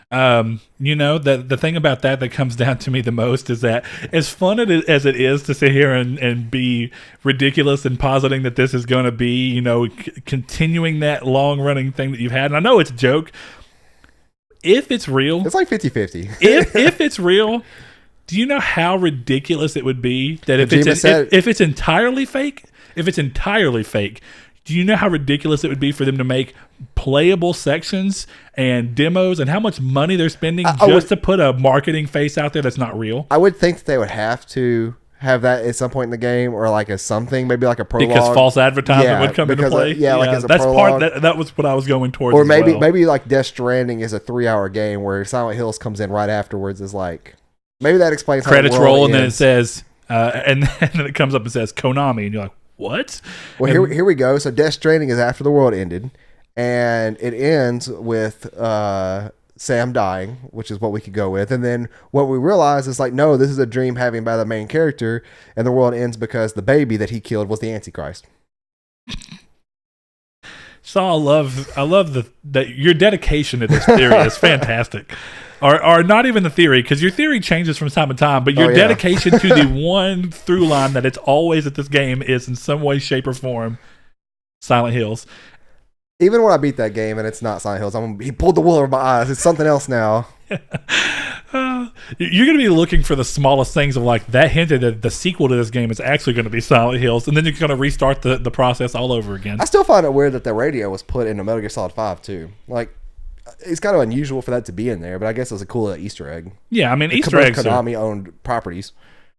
A: The thing about that comes down to me the most is that as fun as it is to sit here and be ridiculous and positing that this is going to be, continuing that long running thing that you've had. And I know it's a joke. If it's real,
B: it's like 50-50.
A: if it's real, do you know how ridiculous it would be that if it's entirely fake? If it's entirely fake, do you know how ridiculous it would be for them to make playable sections and demos, and how much money they're spending to put a marketing face out there that's not real?
B: I would think that they would have to have that at some point in the game, or like as something, maybe like a prologue.
A: Because false advertisement would come into play.
B: Like as a prologue.
A: That was what I was going towards.
B: Or maybe like Death Stranding is a 3-hour game where Silent Hills comes in right afterwards. Is like maybe that explains
A: credits
B: how the world
A: roll,
B: ends.
A: and then it says, and then it comes up and says Konami, and you're like, what?
B: Well, here we go. So Death Stranding is after the world ended, and it ends with Sam dying, which is what we could go with. And then what we realize is like, no, this is a dream having by the main character, and the world ends because the baby that he killed was the Antichrist.
A: So I love that your dedication to this theory is fantastic. Or not even the theory, because your theory changes from time to time, but your dedication to the one through line that it's always that this game is in some way, shape, or form Silent Hills.
B: Even when I beat that game and it's not Silent Hills, he pulled the wool over my eyes. It's something else now.
A: You're going to be looking for the smallest things of like that hinted that the sequel to this game is actually going to be Silent Hills, and then you're going to restart the process all over again.
B: I still find it weird that the radio was put into Metal Gear Solid 5 too. Like, it's kind of unusual for that to be in there, but I guess it was a cool Easter egg.
A: Yeah, I mean, Easter eggs are
B: Konami-owned properties.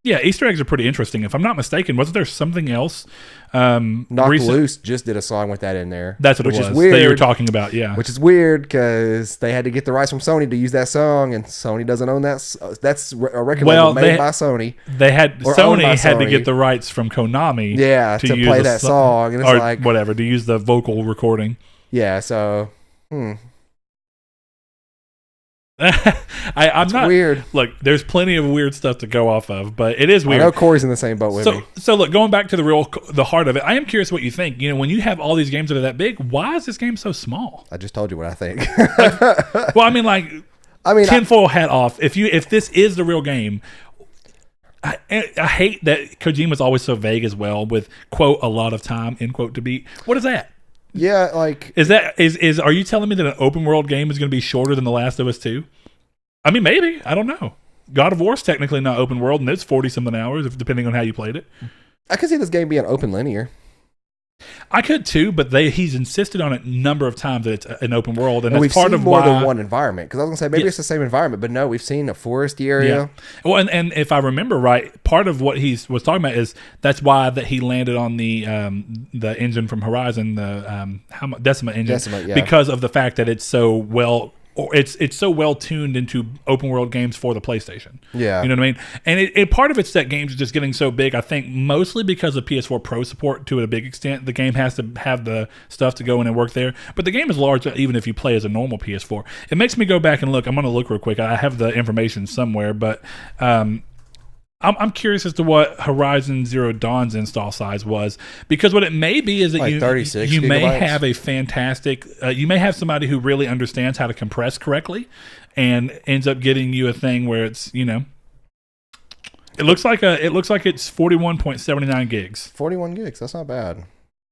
A: Yeah, Easter eggs are pretty interesting. If I'm not mistaken, wasn't there something else?
B: Knocked Loose just did a song with that in there.
A: That's what it was. Which is weird. That you were talking about, yeah.
B: Which is weird because they had to get the rights from Sony to use that song, and Sony doesn't own that. That's a record label made by Sony.
A: Sony had to get the rights from Konami.
B: Yeah, to play that song, and it's
A: or
B: like
A: whatever, to use the vocal recording.
B: Yeah, so.
A: I'm not weird. Look, there's plenty of weird stuff to go off of, but it is weird.
B: I know Corey's in the same boat with me.
A: So look, going back to the heart of it, I am curious what you think. You know, when you have all these games that are that big, why is this game so small?
B: I just told you what I think.
A: Well, I mean, tinfoil hat off. If this is the real game, I hate that Kojima's always so vague as well with quote a lot of time end quote to beat. What is that?
B: Yeah, like
A: are you telling me that an open world game is going to be shorter than The Last of Us 2? I mean, maybe. I don't know. God of War's technically not open world, and it's 40-something hours, depending on how you played it.
B: I could see this game being open linear.
A: I could too, but he's insisted on it a number of times that it's an open world, and that's
B: we've
A: part
B: seen
A: of
B: more
A: why,
B: than one environment. Because I was gonna say maybe it's the same environment, but no, we've seen a foresty area.
A: Yeah. Well, and if I remember right, part of what he was talking about is that's why that he landed on the engine from Horizon, the Decima engine, because of the fact that it's so well. Or it's so well tuned into open world games for the PlayStation.
B: Yeah,
A: you know what I mean. And part of it's that games are just getting so big. I think mostly because of PS4 Pro support to a big extent. The game has to have the stuff to go in and work there. But the game is large even if you play as a normal PS4. It makes me go back and look. I'm going to look real quick. I have the information somewhere, but I'm curious as to what Horizon Zero Dawn's install size was, because what it may be is that
B: like
A: you may have a fantastic, you may have somebody who really understands how to compress correctly, and ends up getting you a thing where it's it looks like it's 41.79 gigs.
B: 41 gigs. That's not bad.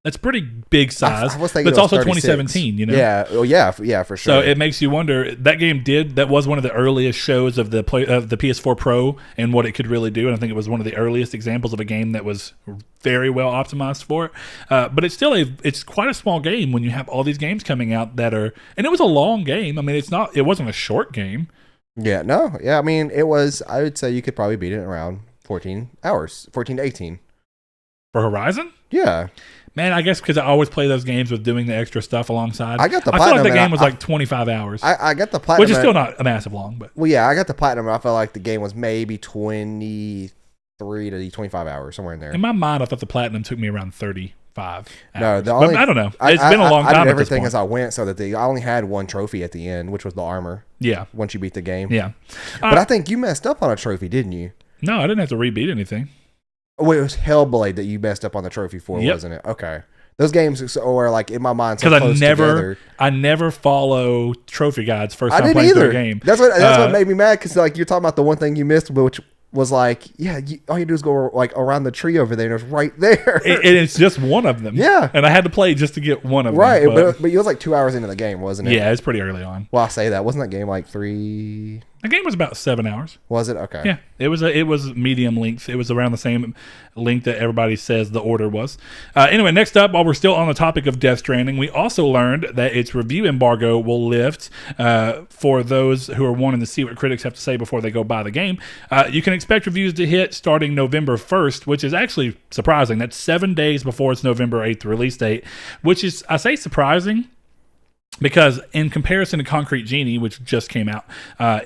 A: That's pretty big size, but it's also 2017, you know?
B: Yeah, yeah, for sure.
A: So it makes you wonder, that game that was one of the earliest shows of the PS4 Pro and what it could really do, and I think it was one of the earliest examples of a game that was very well optimized for it. But it's still it's quite a small game when you have all these games coming out that are, and it was a long game. I mean, it wasn't a short game.
B: Yeah, no, yeah, I mean, it was, I would say you could probably beat it in around 14 hours, 14 to 18.
A: For Horizon?
B: Yeah.
A: Man, I guess because I always play those games with doing the extra stuff alongside.
B: I got the
A: platinum. I feel like the game
B: was
A: like 25 hours.
B: I got the platinum.
A: Which is still not a massive long, but.
B: Well, yeah, I got the platinum, and I felt like the game was maybe 23 to 25 hours, somewhere in there.
A: In my mind, I thought the platinum took me around 35 hours.
B: No,
A: I don't know. It's been a long time.
B: I did everything as I went, so that I only had one trophy at the end, which was the armor.
A: Yeah.
B: Once you beat the game.
A: Yeah.
B: But I think you messed up on a trophy, didn't you?
A: No, I didn't have to rebeat anything.
B: Oh, it was Hellblade that you messed up on the trophy for, wasn't it? Okay. Those games are like in my mind so close together.
A: I never follow trophy guides first time playing through a game.
B: That's what made me mad, because like you're talking about the one thing you missed, which was like, all you do is go like around the tree over there, and it's right there.
A: And it's just one of them.
B: Yeah.
A: And I had to play just to get one of them.
B: Right, but it was like 2 hours into the game, wasn't it?
A: Yeah, it's pretty early on.
B: Well, I say that. Wasn't that game like 3?
A: The game was about 7 hours.
B: Was it? Okay.
A: Yeah, it was medium length. It was around the same length that everybody says the order was. Anyway, next up, while we're still on the topic of Death Stranding, we also learned that its review embargo will lift for those who are wanting to see what critics have to say before they go buy the game. You can expect reviews to hit starting November 1st, which is actually surprising. That's 7 days before its November 8th release date, which is, I say surprising, because in comparison to Concrete Genie, which just came out,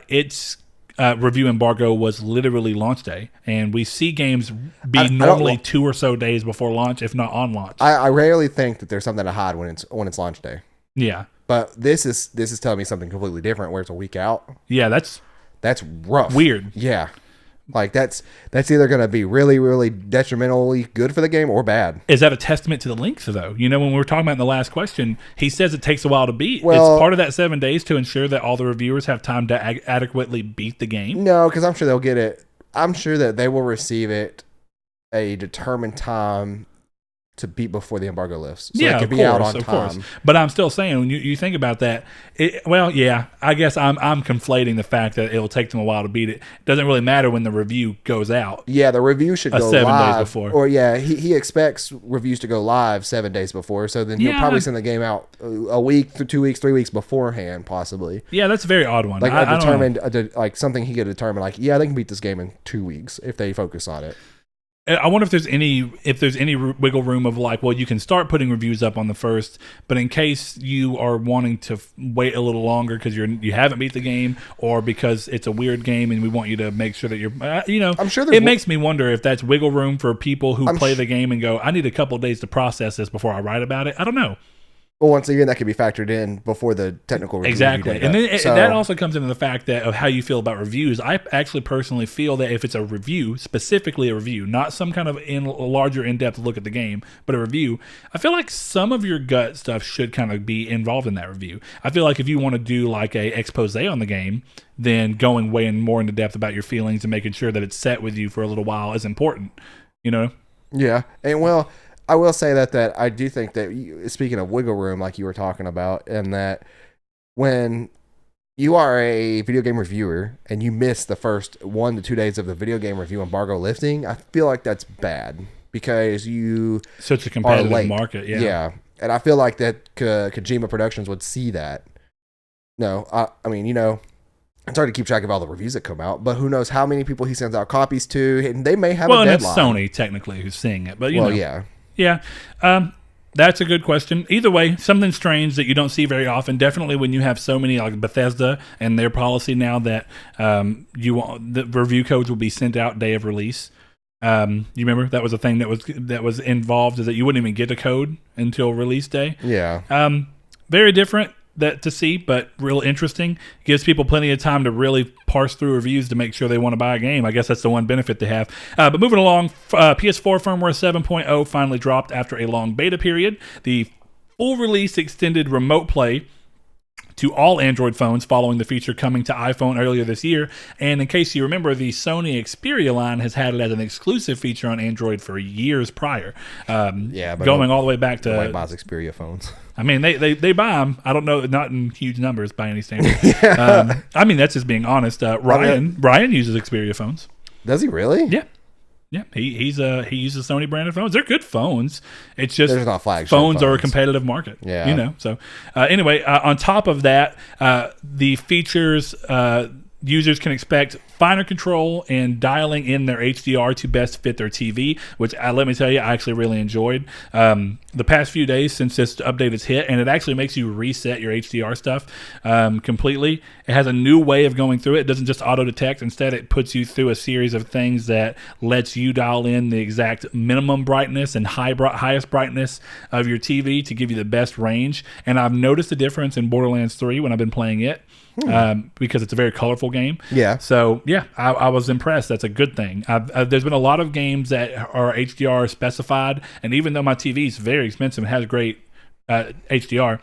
A: its review embargo was literally launch day, and we see games be normally 2 or so days before launch, if not on launch.
B: I rarely think that there's something to hide when it's launch day.
A: Yeah,
B: but this is telling me something completely different, where it's a week out.
A: Yeah, that's
B: rough.
A: Weird.
B: Yeah. Like that's either going to be really, really detrimentally good for the game or bad.
A: Is that a testament to the length, though? You know, when we were talking about in the last question, he says it takes a while to beat.
B: Well,
A: it's part of that 7 days to ensure that all the reviewers have time to adequately beat the game.
B: No, because I'm sure they'll get it. I'm sure that they will receive it a determined time to beat before the embargo lifts. So
A: yeah,
B: it could be out on time.
A: But I'm still saying, when you think about that, I guess I'm conflating the fact that it'll take them a while to beat it. It doesn't really matter when the review goes out.
B: Yeah, the review should go
A: 7
B: live.
A: days before.
B: Or he expects reviews to go live 7 days before. So then he'll probably send the game out a week, 2 weeks, 3 weeks beforehand, possibly.
A: Yeah, that's a very odd one.
B: Like like something he could determine, like, yeah, they can beat this game in 2 weeks if they focus on it.
A: I wonder if there's any wiggle room of like, well, you can start putting reviews up on the first, but in case you are wanting to wait a little longer because you haven't beat the game, or because it's a weird game and we want you to make sure that you're,
B: I'm sure
A: it makes me wonder if that's wiggle room for people who play the game and go, I need a couple of days to process this before I write about it. I don't know.
B: Well, once again, that could be factored in before the technical review.
A: Exactly. And then that also comes into the fact of how you feel about reviews. I actually personally feel that if it's a review, specifically a review, not some kind of larger in-depth look at the game, but a review, I feel like some of your gut stuff should kind of be involved in that review. I feel like if you want to do like a expose on the game, then going way more into depth about your feelings and making sure that it's set with you for a little while is important,
B: Yeah. And well, I will say that I do think that, speaking of wiggle room, like you were talking about, and that when you are a video game reviewer and you miss the first 1 to 2 days of the video game review embargo lifting, I feel like that's bad because
A: such a competitive market.
B: Yeah. And I feel like that Kojima Productions would see that. No, I mean, it's hard to keep track of all the reviews that come out, but who knows how many people he sends out copies to, and they may have a deadline.
A: Well, and it's Sony technically who's seeing it, but
B: yeah.
A: Yeah, that's a good question. Either way, something strange that you don't see very often. Definitely when you have so many, like Bethesda and their policy now that the review codes will be sent out day of release. You remember that was a thing that was involved, is that you wouldn't even get a code until release day.
B: Yeah.
A: Very different to see, but real interesting. Gives people plenty of time to really parse through reviews to make sure they want to buy a game. I guess that's the one benefit they have. But moving along, PS4 firmware 7.0 finally dropped after a long beta period. The full release extended remote play to all Android phones following the feature coming to iPhone earlier this year. And in case you remember, the Sony Xperia line has had it as an exclusive feature on Android for years prior. Going all the way back to...
B: Nobody buys Xperia phones.
A: I mean, they buy them. I don't know, not in huge numbers by any standard. I mean, that's just being honest. Ryan uses Xperia phones.
B: Does he really?
A: Yeah. Yeah, he uses Sony branded phones. They're good phones. It's just
B: not flagship
A: phones are a competitive market.
B: Yeah,
A: So anyway, on top of that, the features users can expect finer control and dialing in their HDR to best fit their TV, which let me tell you, I actually really enjoyed. The past few days since this update has hit, and it actually makes you reset your HDR stuff completely. It has a new way of going through it. It doesn't just auto-detect. Instead, it puts you through a series of things that lets you dial in the exact minimum brightness and highest brightness of your TV to give you the best range. And I've noticed a difference in Borderlands 3 when I've been playing it. Because it's a very colorful game.
B: Yeah.
A: So, yeah, I was impressed. That's a good thing. There's been a lot of games that are HDR specified, and even though my TV is very expensive and has great HDR,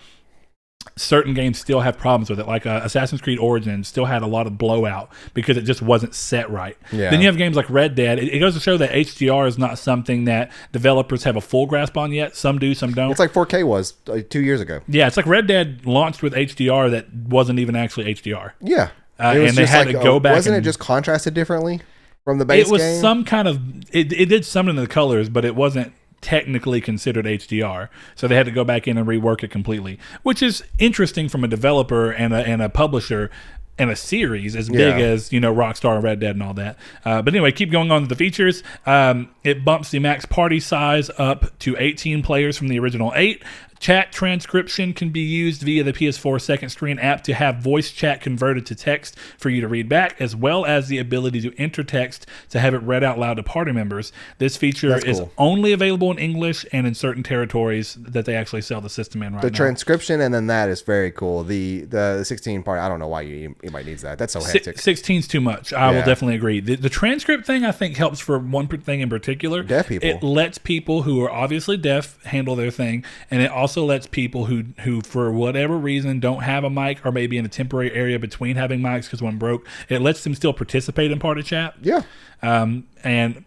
A: certain games still have problems with it. Like Assassin's Creed Origins still had a lot of blowout because it just wasn't set right.
B: Yeah.
A: Then you have games like Red Dead. It goes to show that HDR is not something that developers have a full grasp on yet. Some do, some don't.
B: It's like 4K was 2 years ago.
A: Yeah, it's like Red Dead launched with HDR that wasn't even actually HDR.
B: Yeah.
A: And they had to go back.
B: Wasn't it just contrasted differently from the base game?
A: It was some kind of... It did some in the colors, but it wasn't technically considered HDR, so they had to go back in and rework it completely, which is interesting from a developer and a publisher and a series as big as Rockstar and Red Dead and all that. But anyway, keep going on to the features. It bumps the max party size up to 18 players from the original 8. Chat transcription can be used via the PS4 second screen app to have voice chat converted to text for you to read back, as well as the ability to enter text to have it read out loud to party members. This feature is only available in English and in certain territories that they actually sell the system in right now.
B: The transcription and then that is very cool. The 16 part, I don't know why you might need that. That's so hectic.
A: 16's too much. I will definitely agree. The transcript thing I think helps for one thing in particular.
B: Deaf people.
A: It lets people who are obviously deaf handle their thing, and it also lets people who for whatever reason don't have a mic or maybe in a temporary area between having mics because one broke, it lets them still participate in party chat.
B: Yeah.
A: And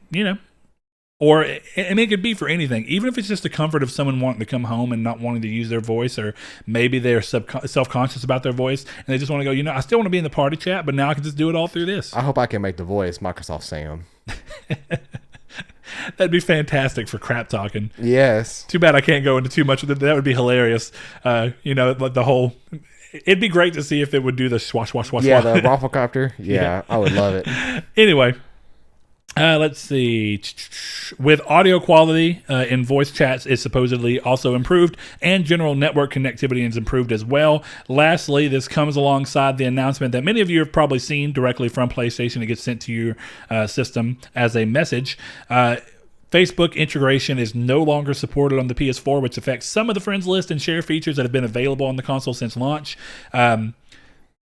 A: Or, I mean, it could be for anything. Even if it's just the comfort of someone wanting to come home and not wanting to use their voice, or maybe they're self-conscious about their voice, and they just want to go, I still want to be in the party chat, but now I can just do it all through this.
B: I hope I can make the voice Microsoft Sam.
A: That'd be fantastic for crap talking.
B: Yes.
A: Too bad I can't go into too much of it. That would be hilarious. The whole... It'd be great to see if it would do the swash, swash, swash.
B: Yeah, the Rafflecopter. Yeah, I would love it.
A: Anyway... let's see. With audio quality in voice chats is supposedly also improved, and general network connectivity is improved as well. Lastly, this comes alongside the announcement that many of you have probably seen directly from PlayStation. It gets sent to your system as a message. Facebook integration is no longer supported on the PS4, which affects some of the friends list and share features that have been available on the console since launch.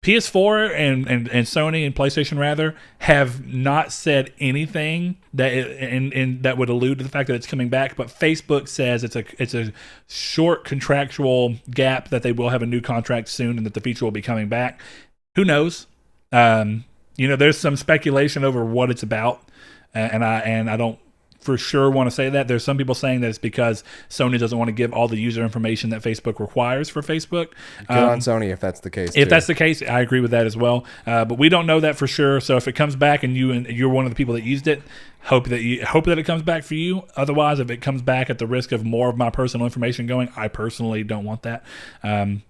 A: PS4 and Sony and PlayStation rather have not said anything that would allude to the fact that it's coming back, but Facebook says it's a short contractual gap, that they will have a new contract soon and that the feature will be coming back. Who knows? There's some speculation over what it's about, and I don't for sure want to say that. There's some people saying that it's because Sony doesn't want to give all the user information that Facebook requires for Facebook.
B: Good on Sony if that's the case.
A: If that's the case, I agree with that as well. But we don't know that for sure. So if it comes back and you're one of the people that used it, hope that it comes back for you. Otherwise, if it comes back at the risk of more of my personal information going, I personally don't want that.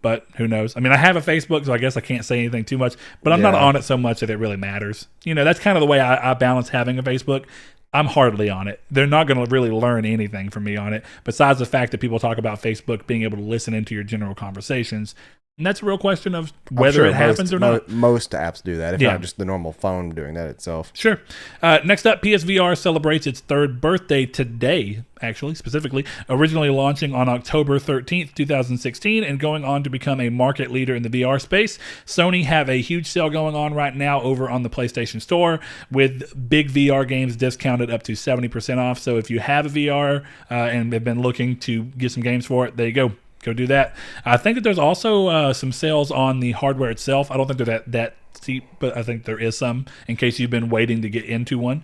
A: But who knows? I mean, I have a Facebook, so I guess I can't say anything too much. But I'm not on it so much that it really matters. That's kind of the way I balance having a Facebook. I'm hardly on it. They're not going to really learn anything from me on it, besides the fact that people talk about Facebook being able to listen into your general conversations. And that's a real question of whether it happens or not.
B: Most apps do that, if not just the normal phone doing that itself.
A: Sure. Next up, PSVR celebrates its 3rd birthday today, actually, specifically. Originally launching on October 13th, 2016, and going on to become a market leader in the VR space. Sony have a huge sale going on right now over on the PlayStation Store, with big VR games discounted up to 70% off. So if you have a VR and have been looking to get some games for it, there you go. Go do that. I think that there's also some sales on the hardware itself. I don't think they're that steep, but I think there is some in case you've been waiting to get into one.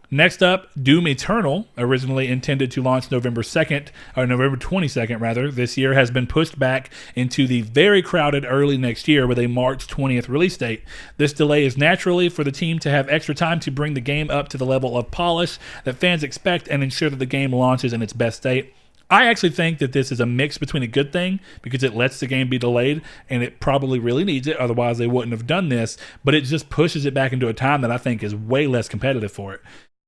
A: Next up, Doom Eternal, originally intended to launch November 22nd rather, this year, has been pushed back into the very crowded early next year with a March 20th release date. This delay is naturally for the team to have extra time to bring the game up to the level of polish that fans expect and ensure that the game launches in its best state. I actually think that this is a mix between a good thing, because it lets the game be delayed, and it probably really needs it, otherwise they wouldn't have done this, but it just pushes it back into a time that I think is way less competitive for it.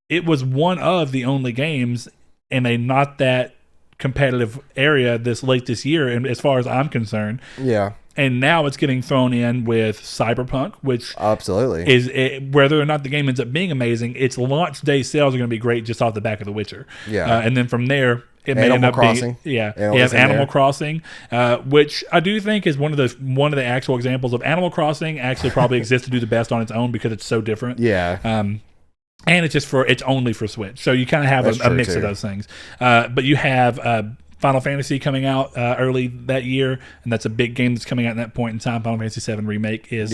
A: It was one of the only games in a not that competitive area this late this year, and as far as I'm concerned.
B: Yeah.
A: And now it's getting thrown in with Cyberpunk, which
B: absolutely
A: is whether or not the game ends up being amazing, its launch day sales are going to be great just off the back of The Witcher.
B: Yeah.
A: And then from there, it may
B: Animal
A: end up
B: Crossing.
A: being you have Animal Crossing, which I do think is one of the actual examples of Animal Crossing actually probably exists to do the best on its own because it's so different.
B: Yeah.
A: And it's only for Switch, so you kind of have a mix of those things. But you have Final Fantasy coming out early that year, and that's a big game that's coming out at that point in time. Final Fantasy VII Remake is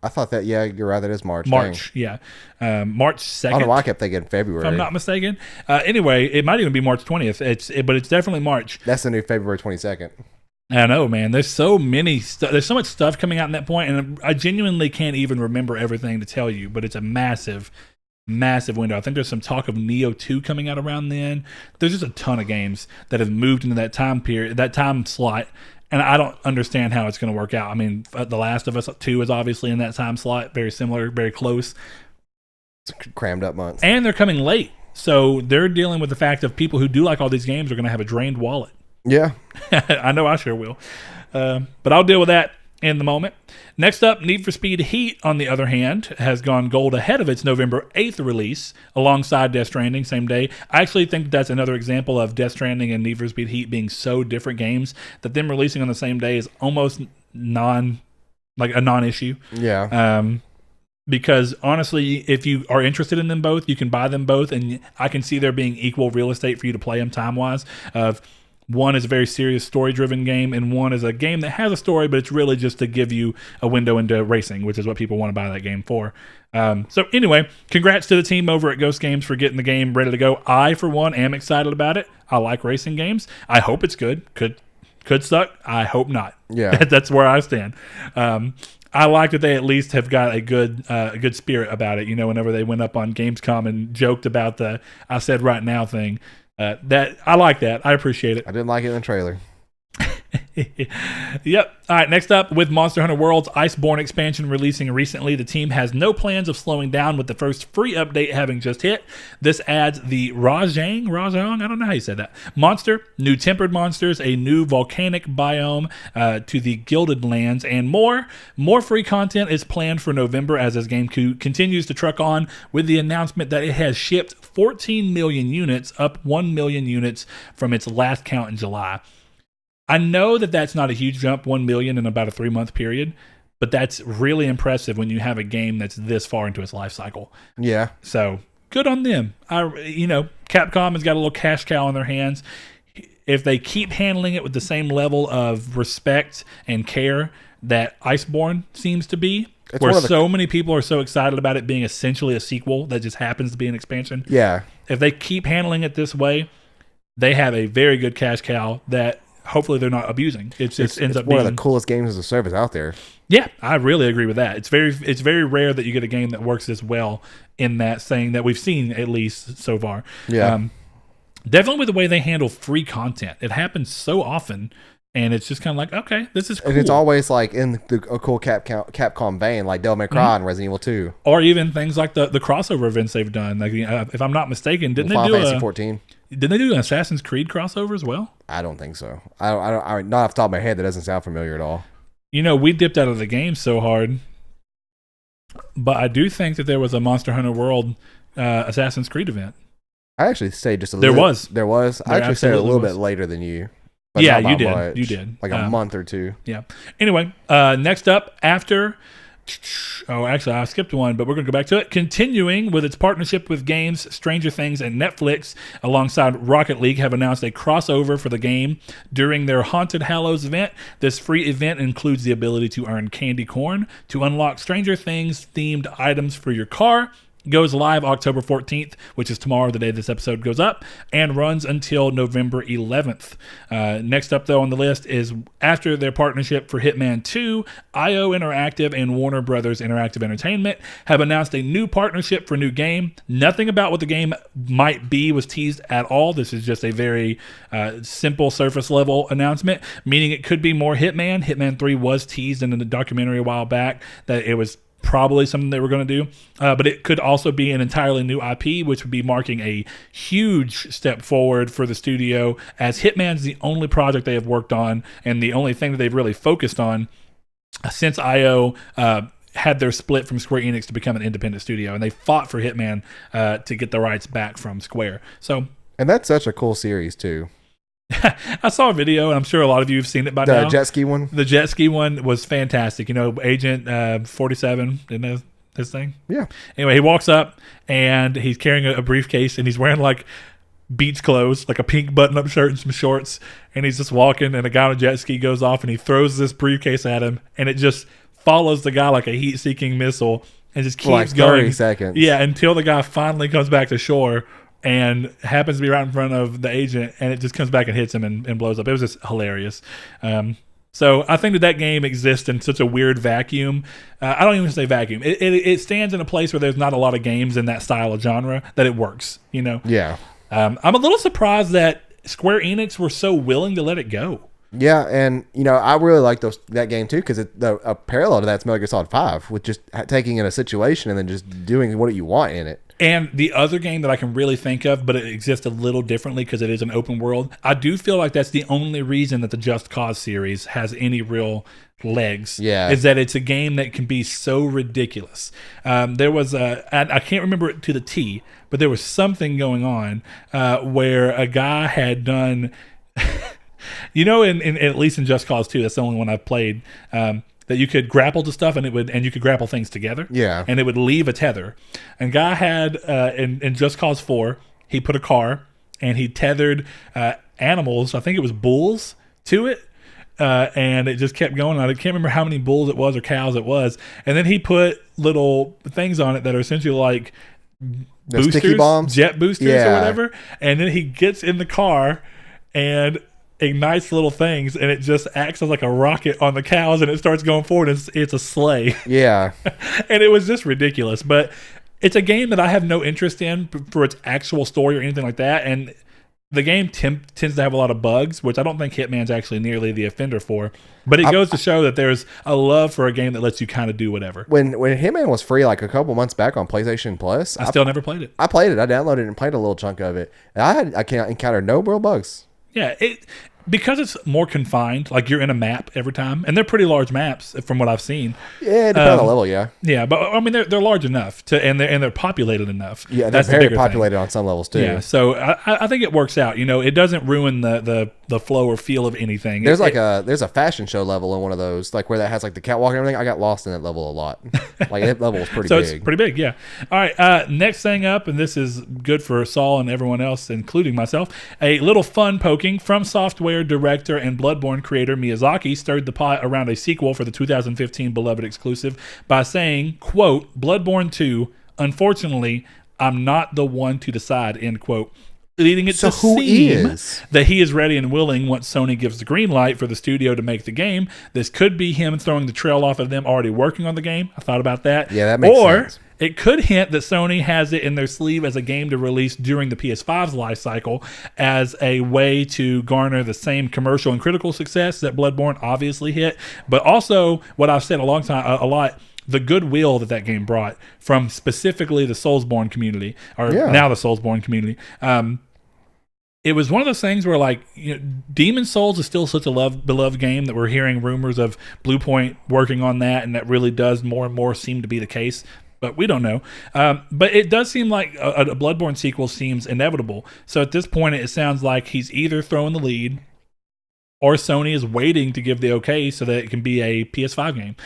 B: I thought that, you're right, that is March.
A: March 2nd.
B: I don't know why I kept thinking February.
A: If I'm not mistaken. Anyway, it might even be March 20th. But it's definitely March.
B: That's the new February 22nd.
A: I know, man. There's so much stuff coming out in that point, and I genuinely can't even remember everything to tell you, but it's a massive window. I think there's some talk of Neo 2 coming out around then. There's just a ton of games that have moved into that time period, that time slot. And I don't understand how it's going to work out. I mean, The Last of Us 2 is obviously in that time slot. Very similar, very close.
B: It's crammed up months.
A: And they're coming late. So they're dealing with the fact of people who do like all these games are going to have a drained wallet.
B: Yeah.
A: I know I sure will. But I'll deal with that in the moment. Next up, Need for Speed Heat, on the other hand, has gone gold ahead of its November 8th release, alongside Death Stranding, same day. I actually think that's another example of Death Stranding and Need for Speed Heat being so different games that them releasing on the same day is almost a non-issue.
B: Yeah.
A: Because honestly, if you are interested in them both, you can buy them both, and I can see there being equal real estate for you to play them time-wise. One is a very serious story-driven game, and one is a game that has a story, but it's really just to give you a window into racing, which is what people want to buy that game for. So anyway, congrats to the team over at Ghost Games for getting the game ready to go. I, for one, am excited about it. I like racing games. I hope it's good. Could suck. I hope not.
B: Yeah.
A: That's where I stand. I like that they at least have got a good spirit about it. Whenever they went up on Gamescom and joked about the "I said right now" thing, that I like that. I appreciate it.
B: I didn't like it in the trailer.
A: Yep. All right, next up, with Monster Hunter World's Iceborne expansion releasing recently, the team has no plans of slowing down, with the first free update having just hit. This adds the Rajang, I don't know how you said that, monster, new tempered monsters, a new volcanic biome to the Gilded Lands, and more. More free content is planned for November as this game continues to truck on, with the announcement that it has shipped 14 million units, up 1 million units from its last count in July. I know that that's not a huge jump, 1 million in about a 3-month period, but that's really impressive when you have a game that's this far into its life cycle.
B: Yeah.
A: So good on them. Capcom has got a little cash cow in their hands. If they keep handling it with the same level of respect and care that Iceborne seems to be, where so many people are so excited about it being essentially a sequel that just happens to be an expansion.
B: Yeah.
A: If they keep handling it this way, they have a very good cash cow that hopefully they're not abusing. It just ends up being
B: one of the coolest games as a service out there.
A: Yeah, I really agree with that. It's very rare that you get a game that works this well in that thing that we've seen, at least so far.
B: Yeah.
A: Definitely with the way they handle free content. It happens so often, and it's just kind of like, okay, this is cool.
B: And it's always like in a cool Capcom vein, like Devil May Cry and Resident Evil 2.
A: Or even things like the crossover events they've done. Like, if I'm not mistaken, didn't they do
B: Final Fantasy 14?
A: Didn't they do an Assassin's Creed crossover as well?
B: I don't think so. I not off the top of my head, that doesn't sound familiar at all.
A: We dipped out of the game so hard, but I do think that there was a Monster Hunter World Assassin's Creed event.
B: I actually stayed just a
A: little.
B: There was. I actually stayed a little bit later than you.
A: Yeah, you did. Much. You did.
B: Like a month or two.
A: Yeah. Anyway, next up, after... Oh, actually, I skipped one, but we're going to go back to it. Continuing with its partnership with games, Stranger Things and Netflix, alongside Rocket League, have announced a crossover for the game during their Haunted Hallows event. This free event includes the ability to earn candy corn to unlock Stranger Things-themed items for your car. Goes live October 14th, which is tomorrow, the day this episode goes up, and runs until November 11th. Next up, though, on the list is after their partnership for Hitman 2, IO Interactive and Warner Brothers Interactive Entertainment have announced a new partnership for a new game. Nothing about what the game might be was teased at all. This is just a very simple surface-level announcement, meaning it could be more Hitman. Hitman 3 was teased in a documentary a while back that it was probably something they were going to do, but it could also be an entirely new IP, which would be marking a huge step forward for the studio, as Hitman's the only project they have worked on and the only thing that they've really focused on since IO had their split from Square Enix to become an independent studio, and they fought for Hitman to get the rights back from Square.
B: And that's such a cool series too.
A: I saw a video, and I'm sure a lot of you have seen it by now.
B: The jet ski one?
A: The jet ski one was fantastic. Agent 47, didn't know his thing?
B: Yeah.
A: Anyway, he walks up, and he's carrying a briefcase, and he's wearing, like, beach clothes, like a pink button-up shirt and some shorts, and he's just walking, and a guy on a jet ski goes off, and he throws this briefcase at him, and it just follows the guy like a heat-seeking missile, and just keeps
B: like 30
A: going.
B: seconds.
A: Yeah, until the guy finally comes back to shore, and happens to be right in front of the agent, and it just comes back and hits him and blows up. It was just hilarious. So I think that game exists in such a weird vacuum. I don't even say vacuum. It stands in a place where there's not a lot of games in that style of genre that it works,
B: Yeah.
A: I'm a little surprised that Square Enix were so willing to let it go.
B: Yeah, and I really like that game too, because a parallel to that's Metal Gear Solid 5, with just taking in a situation and then just doing what you want in it.
A: And the other game that I can really think of, but it exists a little differently because it is an open world, I do feel like that's the only reason that the Just Cause series has any real legs.
B: Yeah.
A: Is that it's a game that can be so ridiculous. There was I can't remember it to the T, but there was something going on where a guy had done... in at least in Just Cause 2, that's the only one I've played, that you could grapple to stuff and you could grapple things together.
B: Yeah.
A: And it would leave a tether. And guy had in Just Cause 4, he put a car and he tethered animals. I think it was bulls to it. And it just kept going. I can't remember how many bulls it was or cows it was. And then he put little things on it that are essentially like boosters,
B: sticky bombs,
A: jet boosters or whatever. And then he gets in the car and ignites little things, and it just acts as like a rocket on the cows, and it starts going forward. It's a sleigh.
B: Yeah.
A: And it was just ridiculous. But it's a game that I have no interest in for its actual story or anything like that. And the game tends to have a lot of bugs, which I don't think Hitman's actually nearly the offender for. But it goes to show that there's a love for a game that lets you kind of do whatever.
B: When Hitman was free like a couple months back on PlayStation Plus,
A: I still never played it.
B: I played it. I downloaded it and played a little chunk of it. And I encountered no real bugs.
A: Yeah, because it's more confined, like you're in a map every time, and they're pretty large maps from what I've seen.
B: Yeah, it depends on the level, yeah.
A: Yeah, but I mean they're large enough and they're populated enough.
B: Yeah, they're very populated on some levels too.
A: Yeah, so I think it works out. It doesn't ruin the flow or feel of anything.
B: There's there's a fashion show level in one of those, like where that has like the catwalk and everything. I got lost in that level a lot. Like that level was pretty big.
A: So it's pretty big, yeah. All right, next thing up, and this is good for Saul and everyone else, including myself. A little fun poking from Software director and Bloodborne creator Miyazaki stirred the pot around a sequel for the 2015 beloved exclusive by saying, quote, "Bloodborne 2, unfortunately, I'm not the one to decide," end quote. Leading it to seem that he is ready and willing once Sony gives the green light for the studio to make the game. This could be him throwing the trail off of them already working on the game. I thought about that.
B: Yeah, that makes sense.
A: Or it could hint that Sony has it in their sleeve as a game to release during the PS5's life cycle as a way to garner the same commercial and critical success that Bloodborne obviously hit. But also, what I've said a lot, the goodwill that game brought from specifically the Soulsborne community, now the Soulsborne community. It was one of those things where Demon Souls is still such a beloved game that we're hearing rumors of Bluepoint working on that, and that really does more and more seem to be the case. But we don't know. But it does seem like a Bloodborne sequel seems inevitable. So at this point, it sounds like he's either throwing the lead or Sony is waiting to give the okay so that it can be a PS5 game.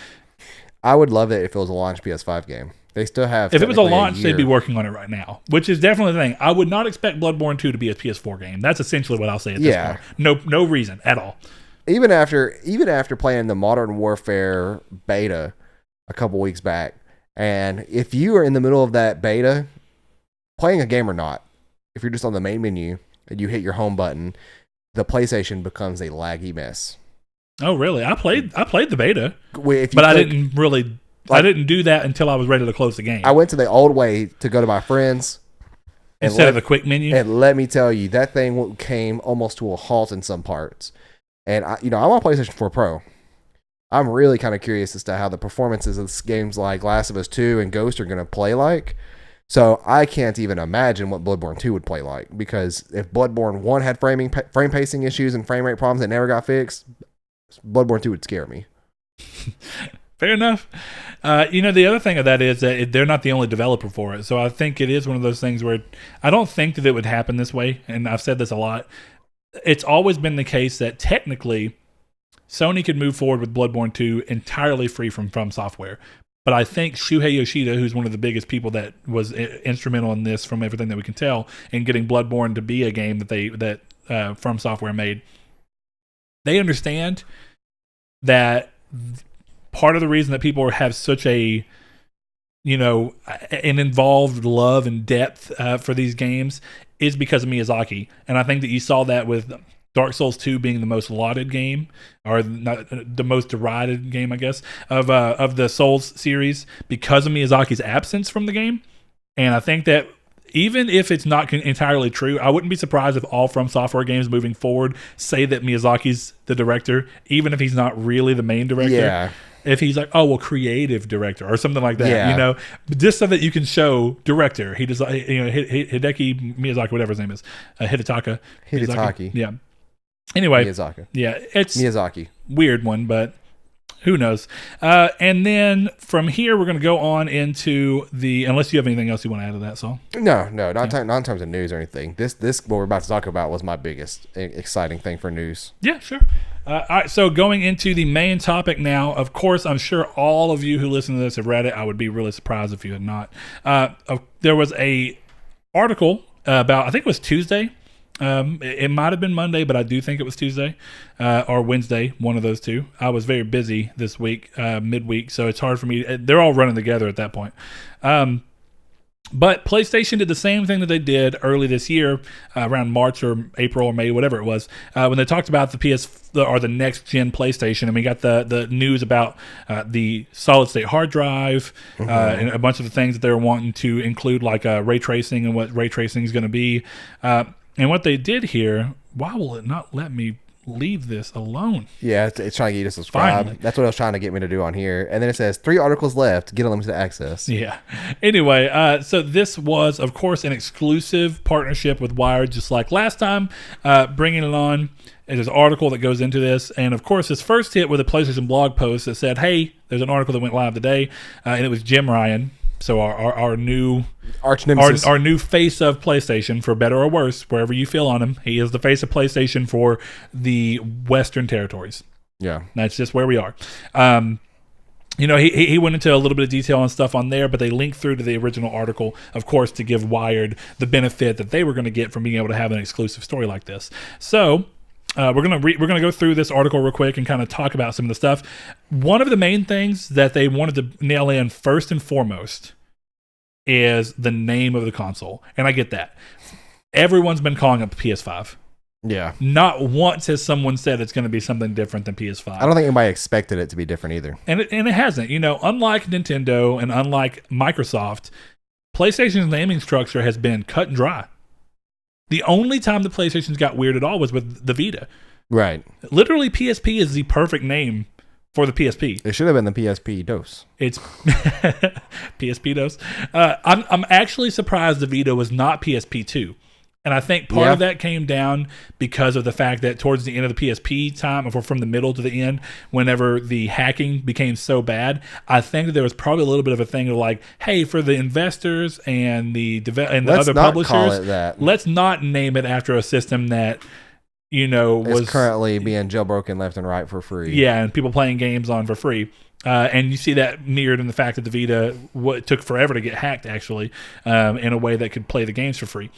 B: I would love it if it was a launch PS5 game. They still have.
A: If it was a launch, they'd be working on it right now, which is definitely the thing. I would not expect Bloodborne 2 to be a PS4 game. That's essentially what I'll say at this point. No reason at all.
B: Even after playing the Modern Warfare beta a couple weeks back, and if you are in the middle of that beta, playing a game or not, if you're just on the main menu and you hit your home button, the PlayStation becomes a laggy mess.
A: Oh, really? I played the beta, but I didn't really. I didn't do that until I was ready to close the game.
B: I went to the old way to go to my friends
A: instead of the quick menu.
B: And let me tell you, that thing came almost to a halt in some parts. And I'm on PlayStation 4 Pro. I'm really kind of curious as to how the performances of games like Last of Us 2 and Ghost are going to play like. So I can't even imagine what Bloodborne 2 would play like, because if Bloodborne 1 had frame pacing issues and frame rate problems that never got fixed, Bloodborne 2 would scare me.
A: Fair enough. The other thing of that is that they're not the only developer for it. So I think it is one of those things where I don't think that it would happen this way. And I've said this a lot. It's always been the case that technically Sony could move forward with Bloodborne 2 entirely free from Software. But I think Shuhei Yoshida, who's one of the biggest people that was instrumental in this from everything that we can tell, in getting Bloodborne to be a game that From Software made, they understand that part of the reason that people have such an involved love and depth for these games is because of Miyazaki. And I think that you saw that with Dark Souls 2 being the most lauded game, or the most derided game, I guess, of the Souls series, because of Miyazaki's absence from the game. And I think that even if it's not entirely true, I wouldn't be surprised if all From Software games moving forward say that Miyazaki's the director, even if he's not really the main director.
B: Yeah.
A: If he's like, creative director or something like that, just so that you can show director. He does, Hideki Miyazaki, whatever his name is, Hidetaka.
B: Hidetaki.
A: Yeah. Anyway,
B: Miyazaki.
A: Yeah, it's
B: Miyazaki.
A: Weird one, but who knows? And then from here, we're going to go on into unless you have anything else you want to add to that, Saul.
B: No, not in terms of news or anything. This what we're about to talk about was my biggest exciting thing for news.
A: Yeah, sure. All right, so going into the main topic now, of course, I'm sure all of you who listen to this have read it. I would be really surprised if you had not. There was a article about, I think it was Tuesday, It might have been Monday, but I do think it was Tuesday or Wednesday, one of those two. I was very busy this week, midweek, so it's hard for me. They're all running together at that point. But PlayStation did the same thing that they did early this year, around March or April or May, whatever it was, when they talked about the next gen PlayStation, and we got the news about the solid state hard drive and a bunch of the things that they were wanting to include, like ray tracing and what ray tracing is going to be. And what they did here, why will it not let me leave this alone?
B: Yeah, it's trying to get you to subscribe.
A: Finally.
B: That's what it was trying to get me to do on here. And then it says 3 articles left, get unlimited access.
A: Yeah. Anyway, so this was, of course, an exclusive partnership with Wired, just like last time, bringing it on. There's an article that goes into this. And, of course, his first hit with a PlayStation blog post that said, hey, there's an article that went live today. And it was Jim Ryan. So our new
B: arch nemesis,
A: our new face of PlayStation, for better or worse, wherever you feel on him, he is the face of PlayStation for the Western territories.
B: Yeah,
A: that's just where we are. He went into a little bit of detail and stuff on there, but they linked through to the original article, of course, to give Wired the benefit that they were going to get from being able to have an exclusive story like this. So. We're gonna go through this article real quick and kind of talk about some of the stuff. One of the main things that they wanted to nail in first and foremost is the name of the console, and I get that. Everyone's been calling it the PS5.
B: Yeah.
A: Not once has someone said it's going to be something different than PS5.
B: I don't think anybody expected it to be different either.
A: And it hasn't. Unlike Nintendo and unlike Microsoft, PlayStation's naming structure has been cut and dry. The only time the PlayStation's got weird at all was with the Vita.
B: Right.
A: Literally, PSP is the perfect name for the PSP.
B: It should have been the PSP DOS.
A: It's PSP DOS. I'm actually surprised the Vita was not PSP 2. And I think part of that came down because of the fact that towards the end of the PSP time, or from the middle to the end, whenever the hacking became so bad, I think that there was probably a little bit of a thing of like, hey, for the investors and the other publishers, let's not name it after a system that was
B: currently being jailbroken left and right for free.
A: Yeah, and people playing games on for free. And you see that mirrored in the fact that the Vita took forever to get hacked, actually, in a way that could play the games for free.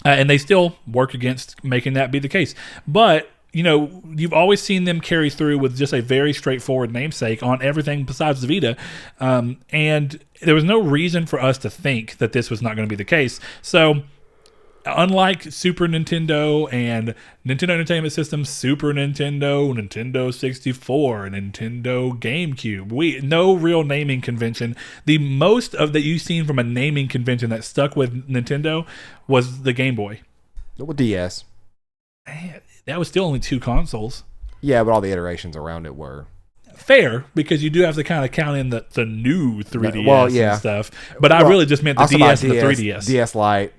A: And they still work against making that be the case. But, you've always seen them carry through with just a very straightforward namesake on everything besides the Vita. And there was no reason for us to think that this was not going to be the case. So, unlike Super Nintendo and Nintendo Entertainment System, Super Nintendo, Nintendo 64, and Nintendo GameCube, no real naming convention. The most of that you've seen from a naming convention that stuck with Nintendo was the Game Boy.
B: With DS.
A: Man, that was still only 2 consoles.
B: Yeah, but all the iterations around it were.
A: Fair, because you do have to kind of count in the new 3DS and stuff. But I really just meant the DS and the 3DS.
B: DS Lite.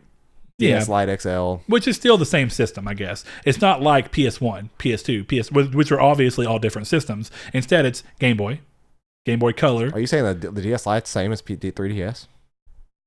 B: DS Lite XL.
A: Which is still the same system, I guess. It's not like PS1, PS2, which are obviously all different systems. Instead, it's Game Boy, Game Boy Color.
B: Are you saying that the DS Lite's the same as 3DS?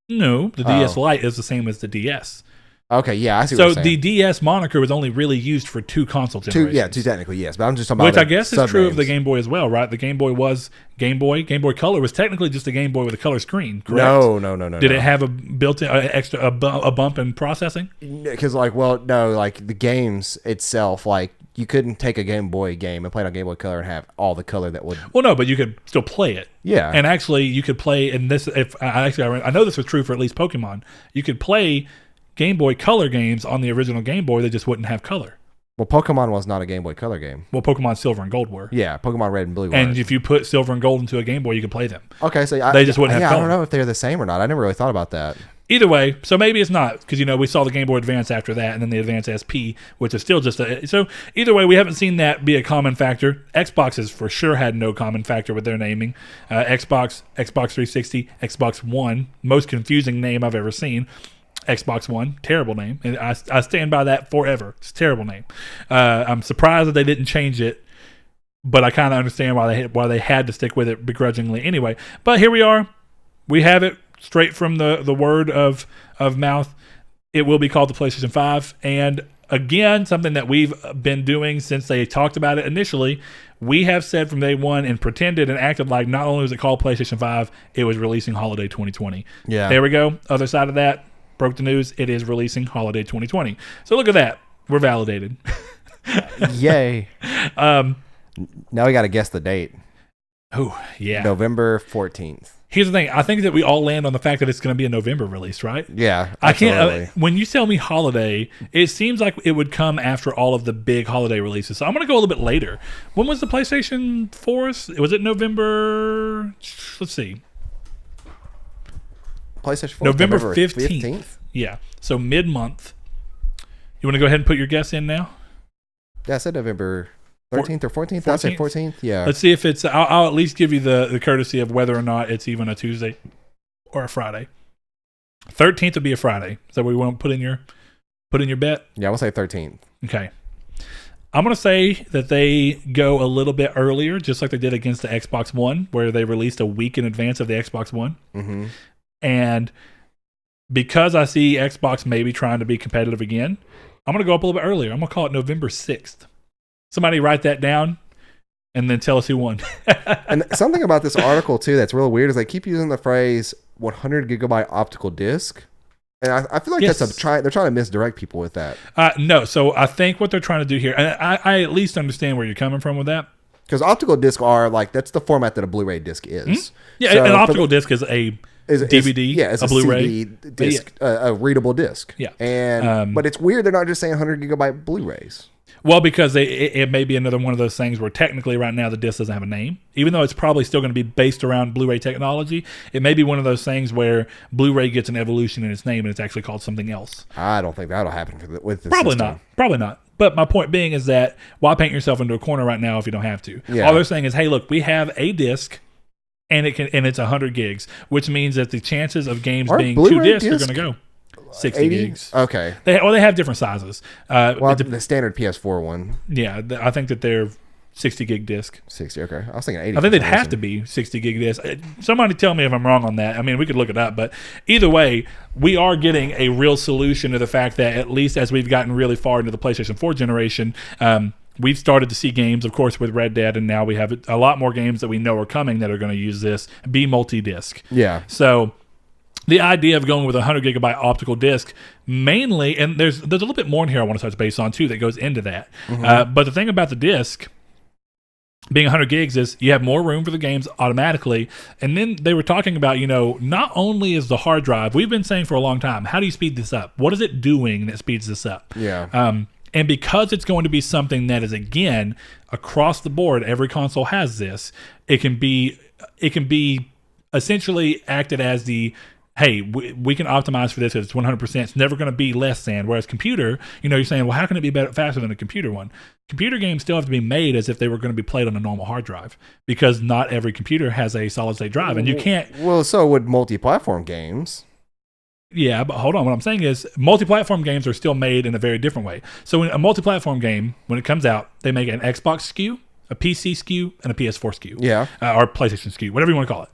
A: No, the DS Lite is the same as the DS.
B: Okay, yeah, I see what you're saying.
A: So the DS moniker was only really used for 2 console generations.
B: Two technically, yes. But I'm just talking about
A: which I guess is true of the Game Boy as well, right? The Game Boy was Game Boy. Game Boy Color was technically just a Game Boy with a color screen, correct?
B: No.
A: Did it have a built-in a bump in processing?
B: Because, the games itself, you couldn't take a Game Boy game and play it on Game Boy Color and have all the color that would...
A: Well, no, but you could still play it.
B: Yeah.
A: And actually, you could play, and this, I know this was true for at least Pokemon, you could play Game Boy Color games on the original Game Boy, they just wouldn't have color.
B: Well, Pokemon was not a Game Boy Color game.
A: Well, Pokemon Silver and Gold were.
B: Yeah, Pokemon Red and Blue were.
A: And if you put Silver and Gold into a Game Boy, you could play them.
B: Okay, so
A: they just wouldn't have color.
B: I don't know if they're the same or not. I never really thought about that.
A: Either way, so maybe it's not, because, we saw the Game Boy Advance after that, and then the Advance SP, which is still just so either way, we haven't seen that be a common factor. Xbox has for sure had no common factor with their naming. Xbox 360, Xbox One, most confusing name I've ever seen. Xbox One, terrible name, and I stand by that forever. It's a terrible name. I'm surprised that they didn't change it, but I kind of understand why they had to stick with it begrudgingly anyway. But here we are. We have it straight from the word of mouth. It will be called the PlayStation 5, and again, something that we've been doing since they talked about it initially. We have said from day one and pretended and acted like not only was it called PlayStation 5, it was releasing holiday 2020.
B: Yeah.
A: There we go. Other side of that. broke the news. It is releasing holiday 2020. So look at that. We're validated.
B: Yay. Now we got to guess the date.
A: Oh, yeah.
B: November 14th.
A: Here's the thing. I think that we all land on the fact that it's going to be a November release, right?
B: Yeah.
A: I can't. When you tell me holiday, it seems like it would come after all of the big holiday releases. So I'm going to go a little bit later. When was the PlayStation 4? Was it November? Let's see.
B: PlayStation 4?
A: November 15th. Yeah. So mid-month. You want to go ahead and put your guess in now?
B: Yeah, I said November 13th or 14th? I said 14th. Yeah.
A: Let's see if it's. I'll at least give you the courtesy of whether or not it's even a Tuesday or a Friday. 13th would be a Friday. Is that what we want to put in your bet?
B: Yeah, I will say 13th.
A: Okay. I'm going to say that they go a little bit earlier, just like they did against the Xbox One, where they released a week in advance of the Xbox One.
B: Mm-hmm.
A: And because I see Xbox maybe trying to be competitive again, I'm going to go up a little bit earlier. I'm going to call it November 6th. Somebody write that down and then tell us who won.
B: And something about this article, too, that's real weird is they keep using the phrase 100 gigabyte optical disc. And I feel like they're trying to misdirect people with that.
A: No, so I think what they're trying to do here, and I at least understand where you're coming from with that.
B: Because optical discs are that's the format that a Blu-ray disc is.
A: Mm-hmm. Yeah, so an optical disc is a DVD,
B: it's a Blu-ray CD disc, a readable disc.
A: Yeah,
B: and but it's weird they're not just saying 100 gigabyte Blu-rays.
A: Well, because it may be another one of those things where technically right now the disc doesn't have a name. Even though it's probably still going to be based around Blu-ray technology, it may be one of those things where Blu-ray gets an evolution in its name and it's actually called something else.
B: I don't think that'll happen with this
A: Probably
B: system.
A: not. Probably not. But my point being is that why paint yourself into a corner right now if you don't have to?
B: Yeah.
A: All they're saying is, hey, look, we have a disc and it's 100 gigs, which means that the chances of games being Blu-ray 2 discs are going to go 60
B: 80?
A: gigs.
B: Okay.
A: They have different sizes.
B: The standard PS4 one.
A: Yeah, I think that they're 60 gig disc.
B: 60, okay. I was thinking 80.
A: I think they'd have to be 60 gig disc. Somebody tell me if I'm wrong on that. I mean, we could look it up, but either way, we are getting a real solution to the fact that at least as we've gotten really far into the PlayStation 4 generation, we've started to see games, of course, with Red Dead, and now we have a lot more games that we know are coming that are going to use this, be multi-disc.
B: Yeah.
A: So the idea of going with a 100 gigabyte optical disc mainly, and there's a little bit more in here I want to touch base on too that goes into that.
B: Mm-hmm.
A: But the thing about the disc being 100 gigs is you have more room for the games automatically. And then they were talking about, not only is the hard drive, we've been saying for a long time, how do you speed this up? What is it doing that speeds this up?
B: Yeah.
A: And because it's going to be something that is, again, across the board, every console has this, it can be essentially acted as the, hey, we can optimize for this. It's 100%. It's never going to be less than. Whereas computer, you're saying, well, how can it be faster than a computer one? Computer games still have to be made as if they were going to be played on a normal hard drive because not every computer has a solid-state drive, and you can't.
B: Well, so would multi-platform games.
A: Yeah, but hold on. What I'm saying is multi-platform games are still made in a very different way. So in a multi-platform game, when it comes out, they make an Xbox SKU, a PC SKU, and a PS4 SKU.
B: Yeah.
A: Or PlayStation SKU, whatever you want to call it.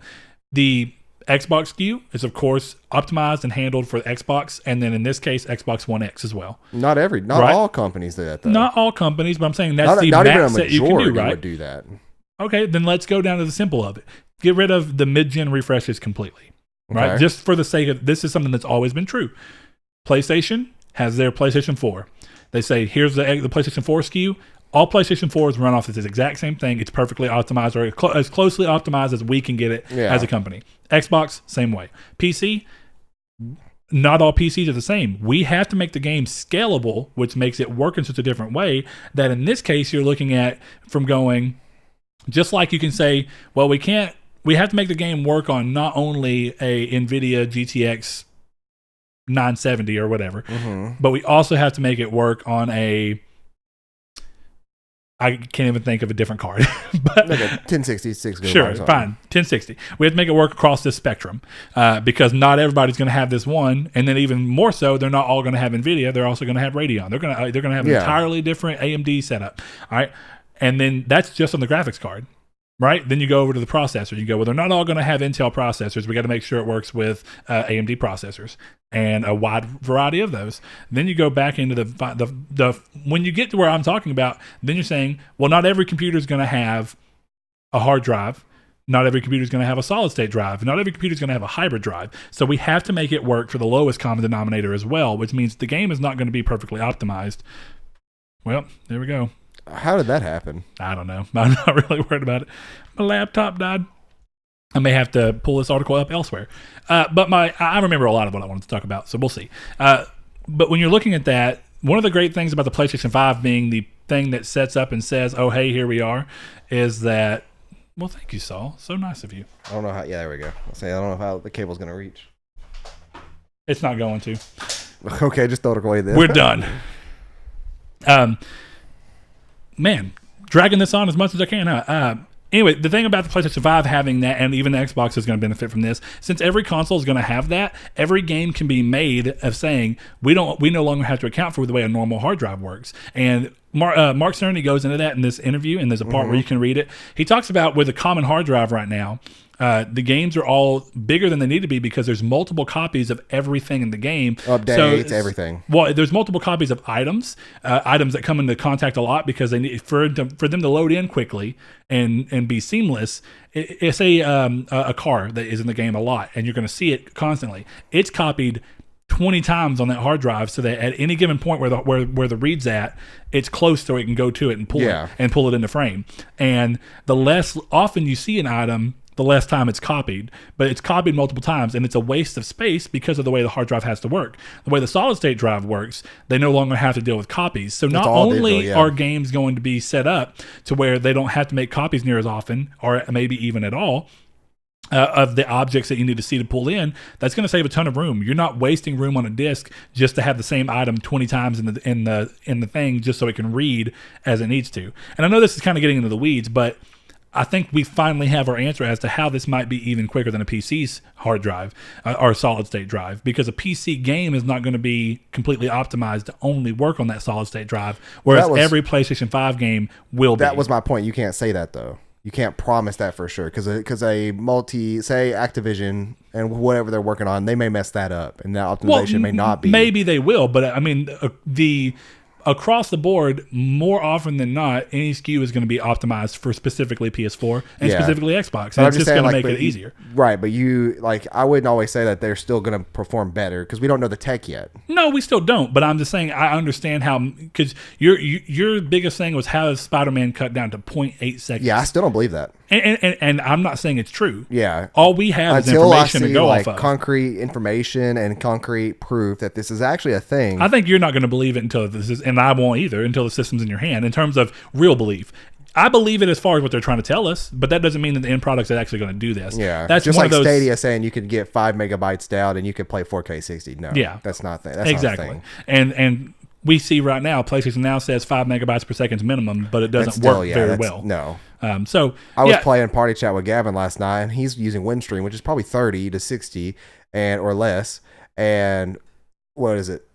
A: The Xbox SKU is, of course, optimized and handled for Xbox, and then in this case, Xbox One X as well.
B: Not all companies do that, though.
A: Not all companies, but I'm saying that's the max that you can do, right?
B: Would do that.
A: Okay, then let's go down to the simple of it. Get rid of the mid-gen refreshes completely, right? Just for the sake of, this is something that's always been true. PlayStation has their PlayStation 4. They say, here's the PlayStation 4 SKU. All PlayStation 4s run off this exact same thing. It's perfectly optimized, or as closely optimized as we can get it as a company. Xbox, same way. PC, not all PCs are the same. We have to make the game scalable, which makes it work in such a different way that in this case, you're looking at from going, just like you can say, well, we have to make the game work on not only a NVIDIA GTX 970 or whatever, but we also have to make it work on I can't even think of a different card. But
B: like a 1060, 6 gigabytes.
A: Sure, fine. 1060. We have to make it work across this spectrum because not everybody's going to have this one, and then even more so, they're not all going to have NVIDIA. They're also going to have Radeon. They're going to have an entirely different AMD setup. All right, and then that's just on the graphics card. Right? Then you go over to the processor. You go, well, they're not all going to have Intel processors. We got to make sure it works with AMD processors and a wide variety of those. Then you go back into the when you get to where I'm talking about, then you're saying, well, not every computer is going to have a hard drive. not every computer is going to have a solid state drive. Not every computer is going to have a hybrid drive. So we have to make it work for the lowest common denominator as well, which means the game is not going to be perfectly optimized. Well, there we go.
B: How did that happen?
A: I don't know. I'm not really worried about it. My laptop died. I may have to pull this article up elsewhere. But I remember a lot of what I wanted to talk about, so we'll see. But when you're looking at that, one of the great things about the PlayStation 5 being the thing that sets up and says, oh, hey, here we are, is that, well, thank you, Saul. So nice of you.
B: I don't know how, yeah, there we go. I don't know how the cable's going to reach.
A: It's not going to.
B: Okay, just throw it away then.
A: We're done. Man, dragging this on as much as I can, huh? Anyway, the thing about the PlayStation 5 having that, and even the Xbox is going to benefit from this, since every console is going to have that, every game can be made of saying, we no longer have to account for the way a normal hard drive works. And Mark Cerny goes into that in this interview, and there's a part where you can read it. He talks about with a common hard drive right now, the games are all bigger than they need to be because there's multiple copies of everything in the game.
B: Updates, everything.
A: Well, there's multiple copies of items that come into contact a lot because they need for them to load in quickly and be seamless. It's a car that is in the game a lot, and you're going to see it constantly. It's copied 20 times on that hard drive, so that at any given point where the read's at, it's close so it can go to it and pull it into frame. And the less often you see an item, the less time it's copied, but it's copied multiple times, and it's a waste of space because of the way the hard drive has to work. The way the solid state drive works, they no longer have to deal with copies. So not only are games going to be set up to where they don't have to make copies near as often, or maybe even at all, of the objects that you need to see to pull in, that's going to save a ton of room. You're not wasting room on a disk just to have the same item 20 times in the thing just so it can read as it needs to. And I know this is kind of getting into the weeds, but I think we finally have our answer as to how this might be even quicker than a PC's hard drive or solid state drive, because a PC game is not going to be completely optimized to only work on that solid state drive, whereas every PlayStation 5 game will be.
B: That was my point. You can't say that, though. You can't promise that for sure, because say Activision and whatever they're working on, they may mess that up, and that optimization may not be.
A: Maybe they will, but I mean, across the board, more often than not, any SKU is going to be optimized for specifically PS4 and specifically Xbox. And it's just going to make it easier.
B: Right, but I wouldn't always say that they're still going to perform better because we don't know the tech yet.
A: No, we still don't. But I'm just saying I understand how, because your biggest thing was how is Spider-Man cut down to 0.8 seconds.
B: Yeah, I still don't believe that.
A: And I'm not saying it's true.
B: Yeah.
A: All we have is information to go off of.
B: Concrete information and concrete proof that this is actually a thing.
A: I think you're not going to believe it until this is, and I won't either, until the system's in your hand, in terms of real belief. I believe it as far as what they're trying to tell us, but that doesn't mean that the end product's actually going to do this.
B: Yeah. That's just like Stadia saying you could get 5 megabytes down and you could play 4K 60. No. Yeah. That's not that. That's
A: exactly.
B: Not a thing.
A: And we see right now, PlayStation now says 5 megabytes per second minute, but it doesn't work very well.
B: No.
A: So
B: I was playing Party Chat with Gavin last night, and he's using Windstream, which is probably 30 to 60 or less. And what is it?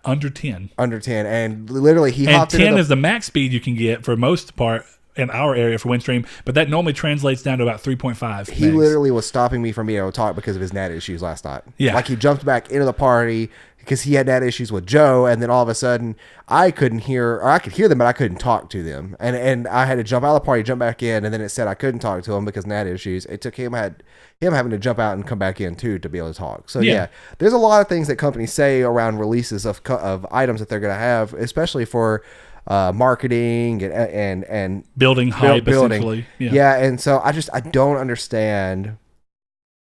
A: Under 10.
B: Under 10. And literally he hopped in.
A: And 10 is the max speed you can get for most part in our area for Windstream, but that normally translates down to about 3.5.
B: He literally was stopping me from being able to talk because of his NAT issues last night.
A: Yeah.
B: Like he jumped back into the party because he had NAT issues with Joe, and then all of a sudden I couldn't hear, or I could hear them, but I couldn't talk to them. And I had to jump out of the party, jump back in, and then it said I couldn't talk to him because NAT issues. It took him having to jump out and come back in too to be able to talk. So yeah, there's a lot of things that companies say around releases of items that they're going to have, especially for marketing and
A: building hype, essentially.
B: Yeah, and so I don't understand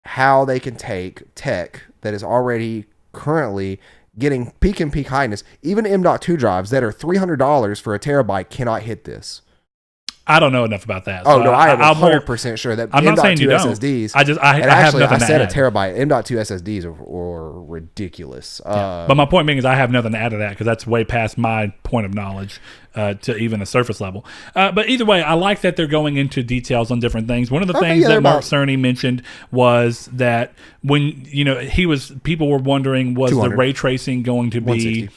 B: how they can take tech that is already currently getting peak and peak highness. Even M.2 drives that are $300 for a terabyte cannot hit this.
A: I don't know enough about that.
B: Oh, so no, I am 100% sure that
A: I'm not saying you
B: SSDs.
A: Don't. I have nothing to add.
B: I said a terabyte. M.2 SSDs are ridiculous.
A: Yeah. But my point being is I have nothing to add to that because that's way past my point of knowledge to even a surface level. But either way, I like that they're going into details on different things. One of the things that Mark Cerny mentioned was that when people were wondering, was the ray tracing going to be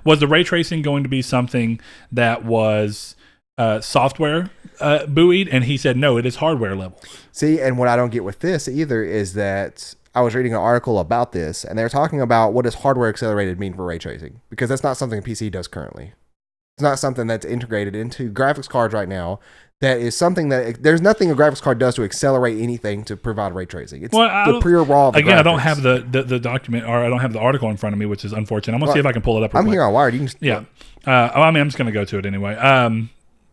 A: was the ray tracing going to be something that was software buoyed, and he said no, it is hardware level.
B: See, and what I don't get with this either is that I was reading an article about this, and they're talking about what does hardware accelerated mean for ray tracing, because that's not something a PC does currently. It's not something that's integrated into graphics cards right now. That is something that there's nothing a graphics card does to accelerate anything to provide ray tracing. It's the pure raw of the
A: again,
B: graphics.
A: I don't have the document, or I don't have the article in front of me, which is unfortunate. I'm going to see if I can pull it up.
B: I'm here on Wired. You can,
A: yeah. I'm just going to go to it anyway.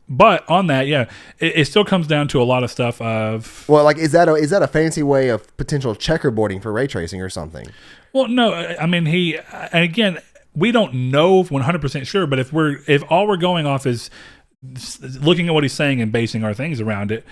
A: But on that, it still comes down to a lot of stuff of...
B: Well, like, is that a fancy way of potential checkerboarding for ray tracing or something?
A: Well, no. I mean, and again, we don't know 100% sure, but if all we're going off is looking at what he's saying and basing our things around it,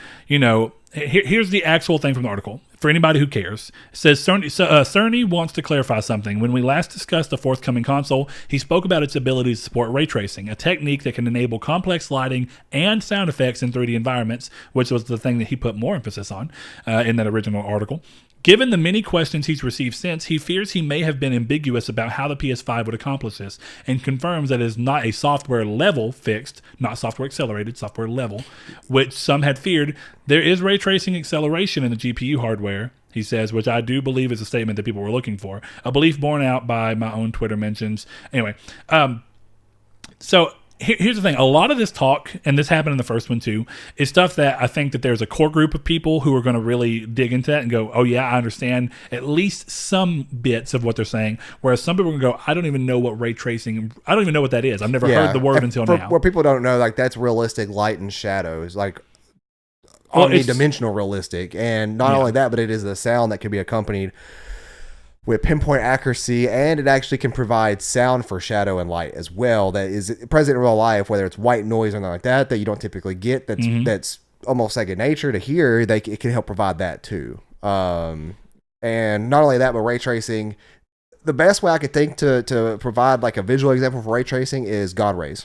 A: here's the actual thing from the article. For anybody who cares, it says Sony wants to clarify something. When we last discussed the forthcoming console, he spoke about its ability to support ray tracing, a technique that can enable complex lighting and sound effects in 3D environments, which was the thing that he put more emphasis on in that original article. Given the many questions he's received since, he fears he may have been ambiguous about how the PS5 would accomplish this, and confirms that it is not a software level fixed, not software accelerated, software level, which some had feared. There is ray tracing acceleration in the GPU hardware, he says, which I do believe is a statement that people were looking for. A belief borne out by my own Twitter mentions. Anyway, so here's the thing. A lot of this talk, and this happened in the first one too, is stuff that I think that there's a core group of people who are going to really dig into that and go, oh yeah, I understand at least some bits of what they're saying. Whereas some people are going to go, I don't even know what ray tracing, I don't even know what that is. I've never heard the word until now.
B: Where people don't know, like, that's realistic light and shadows, like omnidimensional realistic. And not only that, but it is the sound that can be accompanied with pinpoint accuracy, and it actually can provide sound for shadow and light as well. That is present in real life, whether it's white noise or something like that you don't typically get. That's almost second nature to hear. It can help provide that too. And not only that, but ray tracing. The best way I could think to provide like a visual example for ray tracing is God rays.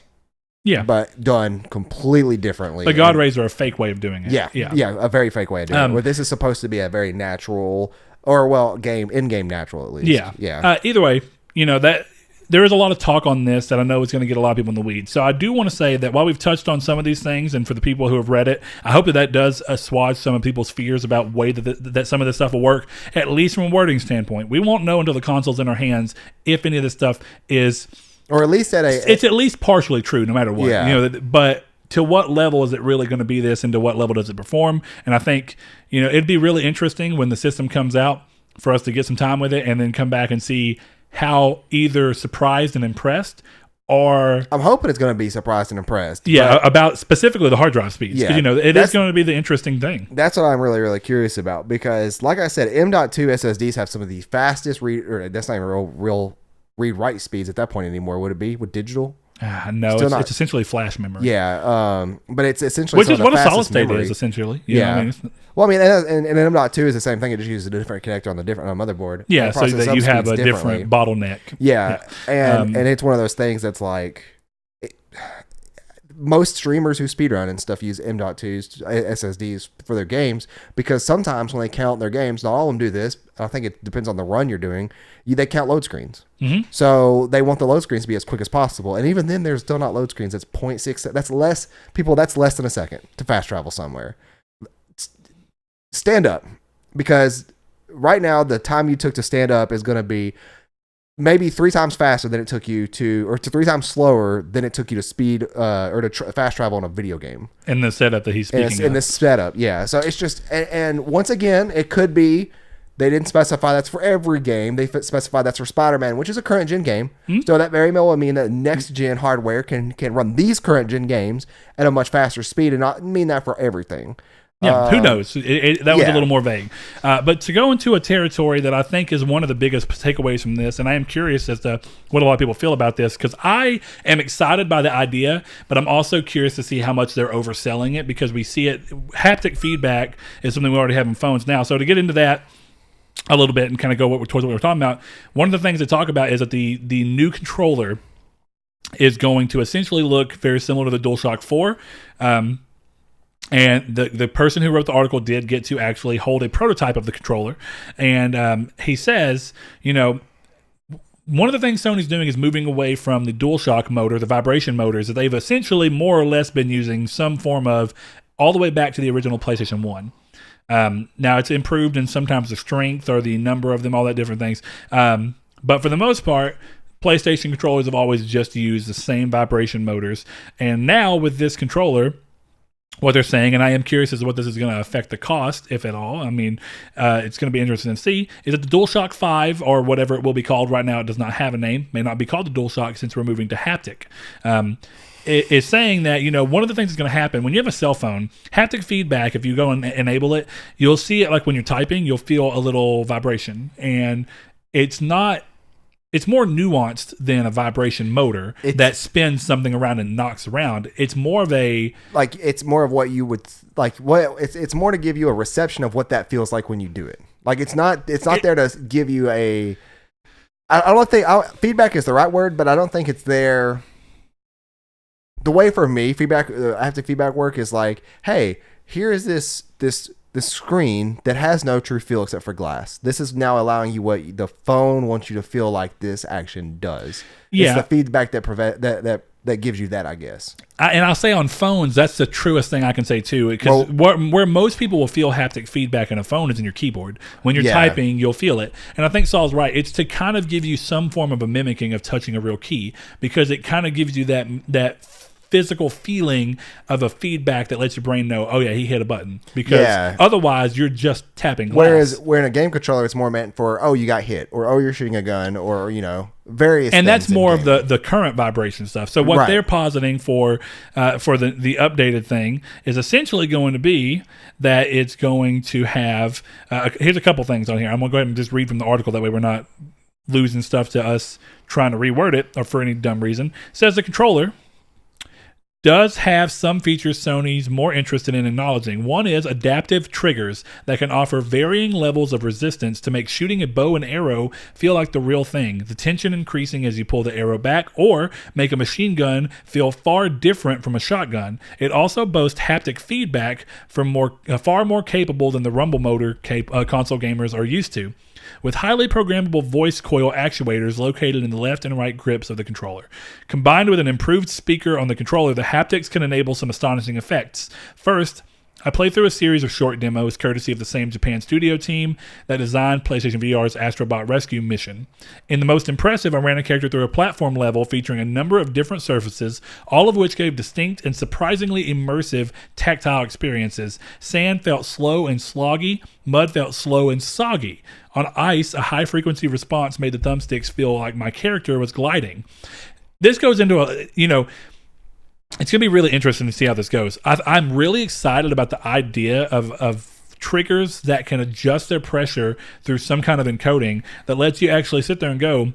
A: Yeah,
B: but done completely differently.
A: The God rays are a fake way of doing it.
B: Yeah, a very fake way of doing it. Where this is supposed to be a very natural. Or, well, in-game natural, at least. Yeah.
A: Either way, that there is a lot of talk on this that I know is going to get a lot of people in the weeds. So I do want to say that while we've touched on some of these things, and for the people who have read it, I hope that does assuage some of people's fears about way that some of this stuff will work, at least from a wording standpoint. We won't know until the console's in our hands if any of this stuff is...
B: Or at least
A: it's at least partially true, no matter what.
B: Yeah.
A: But... to what level is it really going to be this, and to what level does it perform? And I think, it'd be really interesting when the system comes out for us to get some time with it and then come back and see how either surprised and impressed, or... I'm
B: hoping it's going to be surprised and impressed.
A: Yeah, about specifically the hard drive speeds.
B: Yeah.
A: Because, it is going to be the interesting thing.
B: That's what I'm really, really curious about, because, like I said, M.2 SSDs have some of the fastest that's not even real read-write speeds at that point anymore, would it be, with digital?
A: No, it's essentially flash memory.
B: Yeah, but it's essentially...
A: Which is what a solid state is, essentially.
B: And M.2 is the same thing. It just uses a different connector on the different motherboard.
A: Yeah, so that you have a different bottleneck.
B: Yeah, and it's one of those things that's like... most streamers who speedrun and stuff use M.2's SSDs for their games, because sometimes when they count their games, not all of them do this. I think it depends on the run you're doing. They count load screens.
A: Mm-hmm.
B: So they want the load screens to be as quick as possible. And even then, there's still not load screens. It's 0.6. That's less than a second to fast travel somewhere. Stand up. Because right now, the time you took to stand up is going to be maybe 3 times faster than it took you to 3 times slower than it took you to speed or to fast travel in a video game.
A: In the setup that he's speaking of.
B: In this setup, yeah. So it's just, and once again, it could be they didn't specify that's for every game. They specified that's for Spider-Man, which is a current gen game. Mm-hmm. So that very well would mean that next gen hardware can run these current gen games at a much faster speed, and not mean that for everything.
A: Yeah, who knows? That was a little more vague. But to go into a territory that I think is one of the biggest takeaways from this, and I am curious as to what a lot of people feel about this, because I am excited by the idea, but I'm also curious to see how much they're overselling it, because we see it. Haptic feedback is something we already have in phones now. So to get into that a little bit and kind of go towards what we're talking about, one of the things they talk about is that the new controller is going to essentially look very similar to the DualShock 4. And the person who wrote the article did get to actually hold a prototype of the controller. And he says, one of the things Sony's doing is moving away from the DualShock motor, the vibration motors, that they've essentially more or less been using some form of all the way back to the original PlayStation 1. Now, it's improved in sometimes the strength or the number of them, all that different things. But for the most part, PlayStation controllers have always just used the same vibration motors. And now with this controller, what they're saying, and I am curious as to what this is going to affect the cost, if at all. I mean, it's going to be interesting to see. Is that the DualShock 5, or whatever it will be called? Right now, it does not have a name. May not be called the DualShock since we're moving to haptic. It is saying that, one of the things that's going to happen when you have a cell phone, haptic feedback, if you go and enable it, you'll see it like when you're typing, you'll feel a little vibration. And it's more nuanced than a vibration motor that spins something around and knocks around. It's more of
B: it's more of what you would it's more to give you a reception of what that feels like when you do it. Like it's not there to give you I don't think feedback is the right word, but I don't think it's there. The way for me haptic feedback work is like, hey, here is this screen that has no true feel except for glass. This is now allowing you what the phone wants you to feel like this action does.
A: Yeah.
B: It's the feedback that gives you that, I guess.
A: And I'll say on phones, that's the truest thing I can say too. Because where most people will feel haptic feedback in a phone is in your keyboard. When you're typing, you'll feel it. And I think Saul's right. It's to kind of give you some form of a mimicking of touching a real key, because it kind of gives you that physical feeling of a feedback that lets your brain know, oh yeah, he hit a button, because otherwise you're just tapping glass.
B: Where in a game controller, it's more meant for, oh, you got hit, or oh, you're shooting a gun, or various.
A: And that's more of the current vibration stuff. So what they're positing for the updated thing is essentially going to be that it's going to have. Here's a couple things on here. I'm gonna go ahead and just read from the article, that way we're not losing stuff to us trying to reword it or for any dumb reason. It says the controller does have some features Sony's more interested in acknowledging. One is adaptive triggers that can offer varying levels of resistance to make shooting a bow and arrow feel like the real thing, the tension increasing as you pull the arrow back, or make a machine gun feel far different from a shotgun. It also boasts haptic feedback from far more capable than the rumble motor console gamers are used to, with highly programmable voice coil actuators located in the left and right grips of the controller. Combined with an improved speaker on the controller, the haptics can enable some astonishing effects. First, I played through a series of short demos courtesy of the same Japan studio team that designed PlayStation VR's Astrobot Rescue mission. In the most impressive, I ran a character through a platform level featuring a number of different surfaces, all of which gave distinct and surprisingly immersive tactile experiences. Sand felt slow and sloggy, mud felt slow and soggy. On ice, a high-frequency response made the thumbsticks feel like my character was gliding. This goes into it's going to be really interesting to see how this goes. I'm really excited about the idea of triggers that can adjust their pressure through some kind of encoding that lets you actually sit there and go,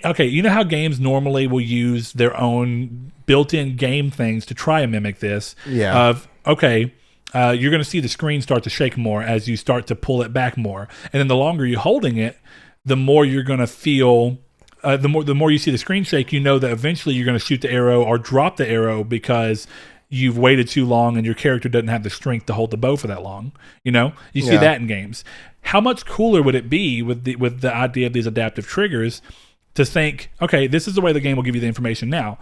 A: okay, you know how games normally will use their own built-in game things to try and mimic this?
B: Yeah.
A: You're going to see the screen start to shake more as you start to pull it back more. And then the longer you're holding it, the more you're going to feel... the more you see the screen shake, you know that eventually you're going to shoot the arrow or drop the arrow because you've waited too long and your character doesn't have the strength to hold the bow for that long. You see that in games. How much cooler would it be with the idea of these adaptive triggers to think, okay, this is the way the game will give you the information now.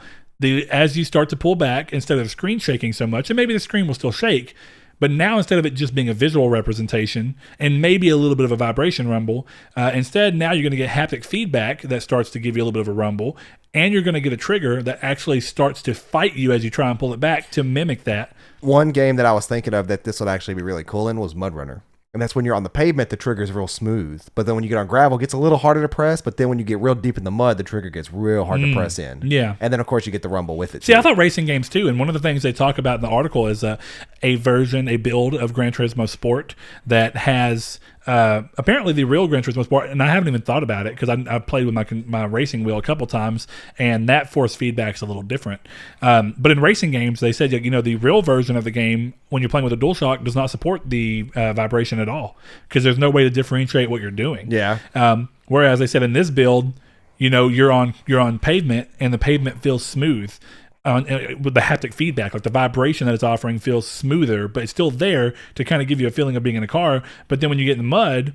A: As you start to pull back, instead of screen shaking so much, and maybe the screen will still shake, but now instead of it just being a visual representation and maybe a little bit of a vibration rumble, instead now you're going to get haptic feedback that starts to give you a little bit of a rumble, and you're going to get a trigger that actually starts to fight you as you try and pull it back to mimic that.
B: One game that I was thinking of that this would actually be really cool in was Mud Runner. And that's when you're on the pavement, the trigger is real smooth. But then when you get on gravel, it gets a little harder to press. But then when you get real deep in the mud, the trigger gets real hard to press in.
A: Yeah.
B: And then, of course, you get the rumble with it.
A: See, I thought racing games, too. And one of the things they talk about in the article is a build of Gran Turismo Sport that has... apparently the real Gran Turismo Sport, and I haven't even thought about it because I played with my racing wheel a couple times, and that force feedback's a little different. But in racing games, they said the real version of the game, when you're playing with a DualShock, does not support the vibration at all because there's no way to differentiate what you're doing.
B: Yeah.
A: Whereas they said in this build, you're on pavement and the pavement feels smooth. With the haptic feedback, like the vibration that it's offering feels smoother, but it's still there to kind of give you a feeling of being in a car. But then when you get in the mud,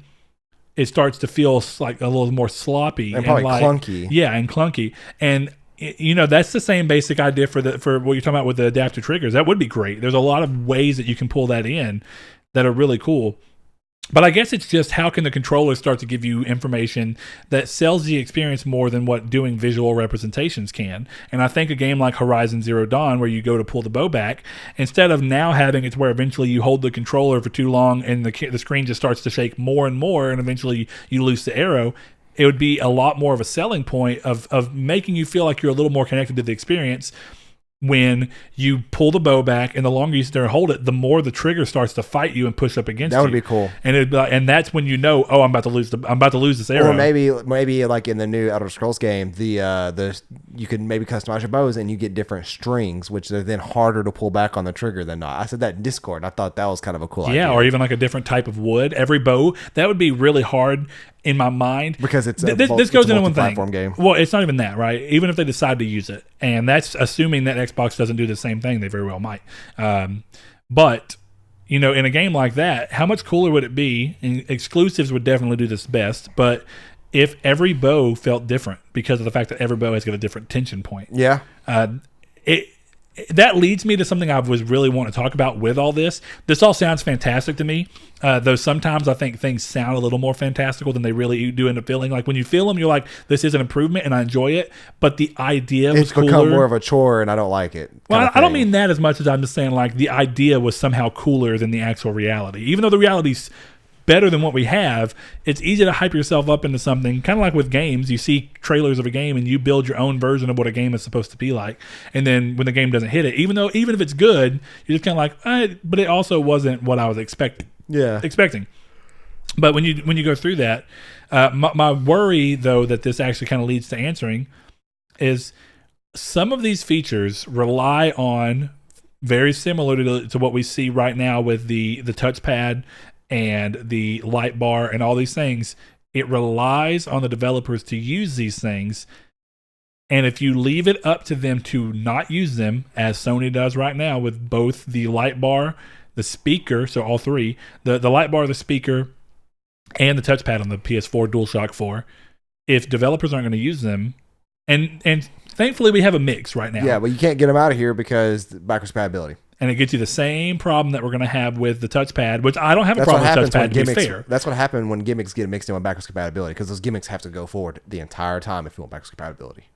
A: it starts to feel like a little more sloppy
B: and probably clunky.
A: Yeah, and clunky. And that's the same basic idea for what you're talking about with the adaptive triggers. That would be great. There's a lot of ways that you can pull that in that are really cool. But I guess it's just how can the controller start to give you information that sells the experience more than what doing visual representations can. And I think a game like Horizon Zero Dawn, where you go to pull the bow back, instead of now having it where eventually you hold the controller for too long and the screen just starts to shake more and more, and eventually you lose the arrow, it would be a lot more of a selling point of making you feel like you're a little more connected to the experience when you pull the bow back, and the longer you sit there and hold it, the more the trigger starts to fight you and push up against you.
B: That would be cool.
A: And and that's when you know, oh, I'm about to lose this arrow.
B: Or maybe like in the new Elder Scrolls game, the you can maybe customize your bows and you get different strings, which are then harder to pull back on the trigger than not. I said that in Discord, and I thought that was kind of a cool idea.
A: Yeah, or even like a different type of wood. Every bow, that would be really hard in my mind,
B: because it's
A: this goes into one thing.
B: Game.
A: Well, it's not even that, right? Even if they decide to use it, and that's assuming that Xbox doesn't do the same thing, they very well might. But in a game like that, how much cooler would it be? And exclusives would definitely do this best, but if every bow felt different because of the fact that every bow has got a different tension point.
B: Yeah.
A: That leads me to something I was really wanting to talk about with all this. This all sounds fantastic to me, though sometimes I think things sound a little more fantastical than they really do end up feeling. Like when you feel them, you're like, this is an improvement, and I enjoy it. But the idea was cooler.
B: It's become more of a chore, and I don't like it.
A: Well, I don't mean that as much as I'm just saying like the idea was somehow cooler than the actual reality. Even though the reality's better than what we have, it's easy to hype yourself up into something, kind of like with games. You see trailers of a game and you build your own version of what a game is supposed to be like, and then when the game doesn't hit it, even if it's good, you're just kind of like, but it also wasn't what I was expecting. But when you go through that, my worry though that this actually kind of leads to answering is some of these features rely on, very similar to what we see right now with the touchpad and the light bar and all these things, it relies on the developers to use these things. And if you leave it up to them to not use them, as Sony does right now with both the light bar, the speaker, so all three, the light bar, the speaker, and the touchpad on the PS4 DualShock 4, if developers aren't going to use them, and thankfully we have a mix right now.
B: Yeah, but you can't get them out of here because backwards compatibility.
A: And it gets you the same problem that we're going to have with the touchpad, which I don't have a problem with touchpad, to be fair.
B: That's what happened when gimmicks get mixed in with backwards compatibility, because those gimmicks have to go forward the entire time if you want backwards compatibility.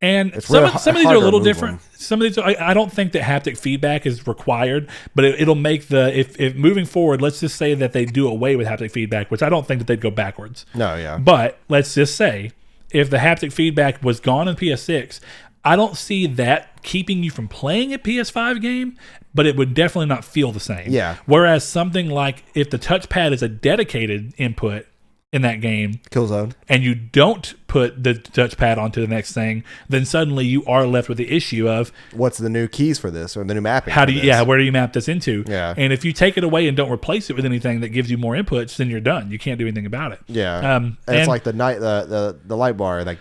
A: And some of these are a little different. Some of these, I don't think that haptic feedback is required, but it'll make if moving forward, let's just say that they do away with haptic feedback, which I don't think that they'd go backwards.
B: No, yeah.
A: But let's just say if the haptic feedback was gone in PS6, I don't see that keeping you from playing a PS5 game, but it would definitely not feel the same.
B: Yeah.
A: Whereas something like if the touchpad is a dedicated input in that game,
B: Killzone,
A: and you don't put the touchpad onto the next thing, then suddenly you are left with the issue of
B: what's the new keys for this, or the new mapping?
A: Where do you map this into?
B: Yeah.
A: And if you take it away and don't replace it with anything that gives you more inputs, then you're done. You can't do anything about it.
B: Yeah. And it's like the light bar, like,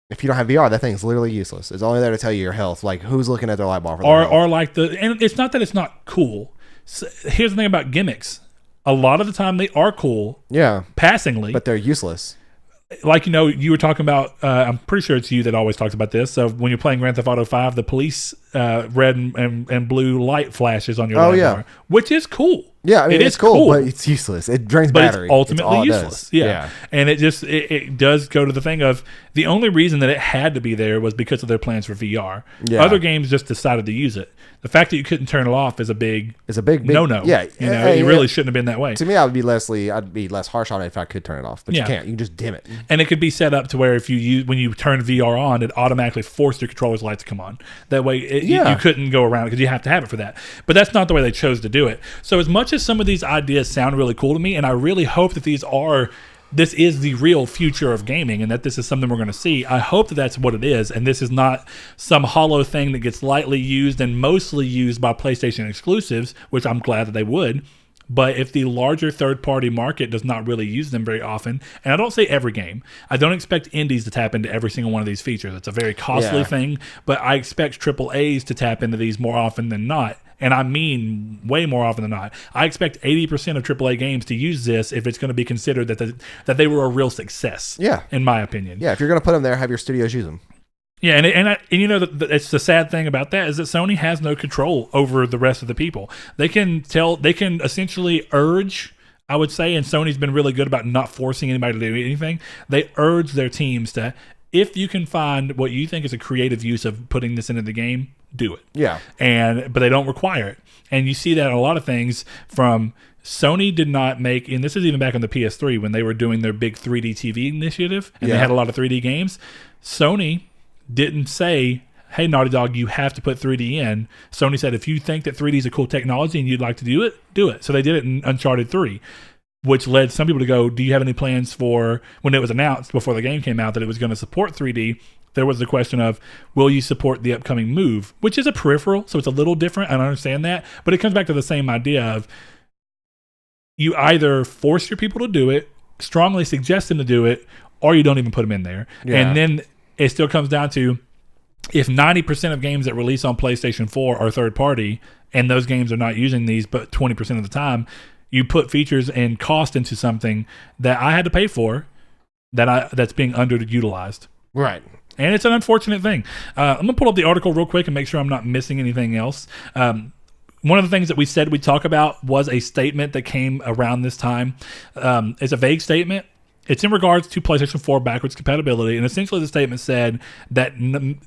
B: if you don't have VR, that thing's literally useless. It's only there to tell you your health. Like, who's looking at their light bar for their health?
A: Or like and it's not that it's not cool. So here's the thing about gimmicks. A lot of the time they are cool.
B: Yeah.
A: Passingly.
B: But they're useless.
A: Like, you were talking about, I'm pretty sure it's you that always talks about this. So when you're playing Grand Theft Auto 5, the police red and blue light flashes on your light bar, which is cool.
B: Yeah, I mean, it's cool, but it's useless. It drains battery.
A: It's ultimately useless. Yeah. And it does go to the thing of the only reason that it had to be there was because of their plans for VR. Yeah. Other games just decided to use it. The fact that you couldn't turn it off is a big no-no.
B: Yeah.
A: It really shouldn't have been that way.
B: To me, I'd be less harsh on it if I could turn it off. But you can't. You can just dim it.
A: And it could be set up to where when you turn VR on, it automatically forced your controller's lights to come on. That way you couldn't go around it because you have to have it for that. But that's not the way they chose to do it. So as much as some of these ideas sound really cool to me, and I really hope that this is the real future of gaming and that this is something we're going to see. I hope that that's what it is, and this is not some hollow thing that gets lightly used and mostly used by PlayStation exclusives, which I'm glad that they would. But if the larger third-party market does not really use them very often, and I don't say every game, I don't expect indies to tap into every single one of these features. It's a very costly thing, but I expect AAAs to tap into these more often than not. And I mean way more often than not. I expect 80% of AAA games to use this if it's going to be considered that they were a real success.
B: Yeah.
A: In my opinion.
B: Yeah, if you're going to put them there, have your studios use them.
A: Yeah, and it's the sad thing about that is that Sony has no control over the rest of the people. They can essentially urge I would say, and Sony's been really good about not forcing anybody to do anything. They urge their teams to, if you can find what you think is a creative use of putting this into the game, do it.
B: Yeah.
A: But they don't require it. And you see that in a lot of things from Sony did not make, and this is even back on the PS3 when they were doing their big 3D TV initiative and they had a lot of 3D games. Sony didn't say, hey, Naughty Dog, you have to put 3D in. Sony said, if you think that 3D is a cool technology and you'd like to do it, do it. So they did it in Uncharted 3, which led some people to go, do you have any plans for, when it was announced before the game came out that it was going to support 3D, there was the question of, will you support the upcoming Move, which is a peripheral, so it's a little different. I understand that. But it comes back to the same idea of you either force your people to do it, strongly suggest them to do it, or you don't even put them in there. Yeah. And then it still comes down to, if 90% of games that release on PlayStation 4 are third party, and those games are not using these but 20% of the time, you put features and cost into something that I had to pay for that's being underutilized.
B: Right.
A: And it's an unfortunate thing. I'm going to pull up the article real quick and make sure I'm not missing anything else. One of the things that we said we'd talk about was a statement that came around this time. It's a vague statement. It's in regards to PlayStation 4 backwards compatibility, and essentially the statement said that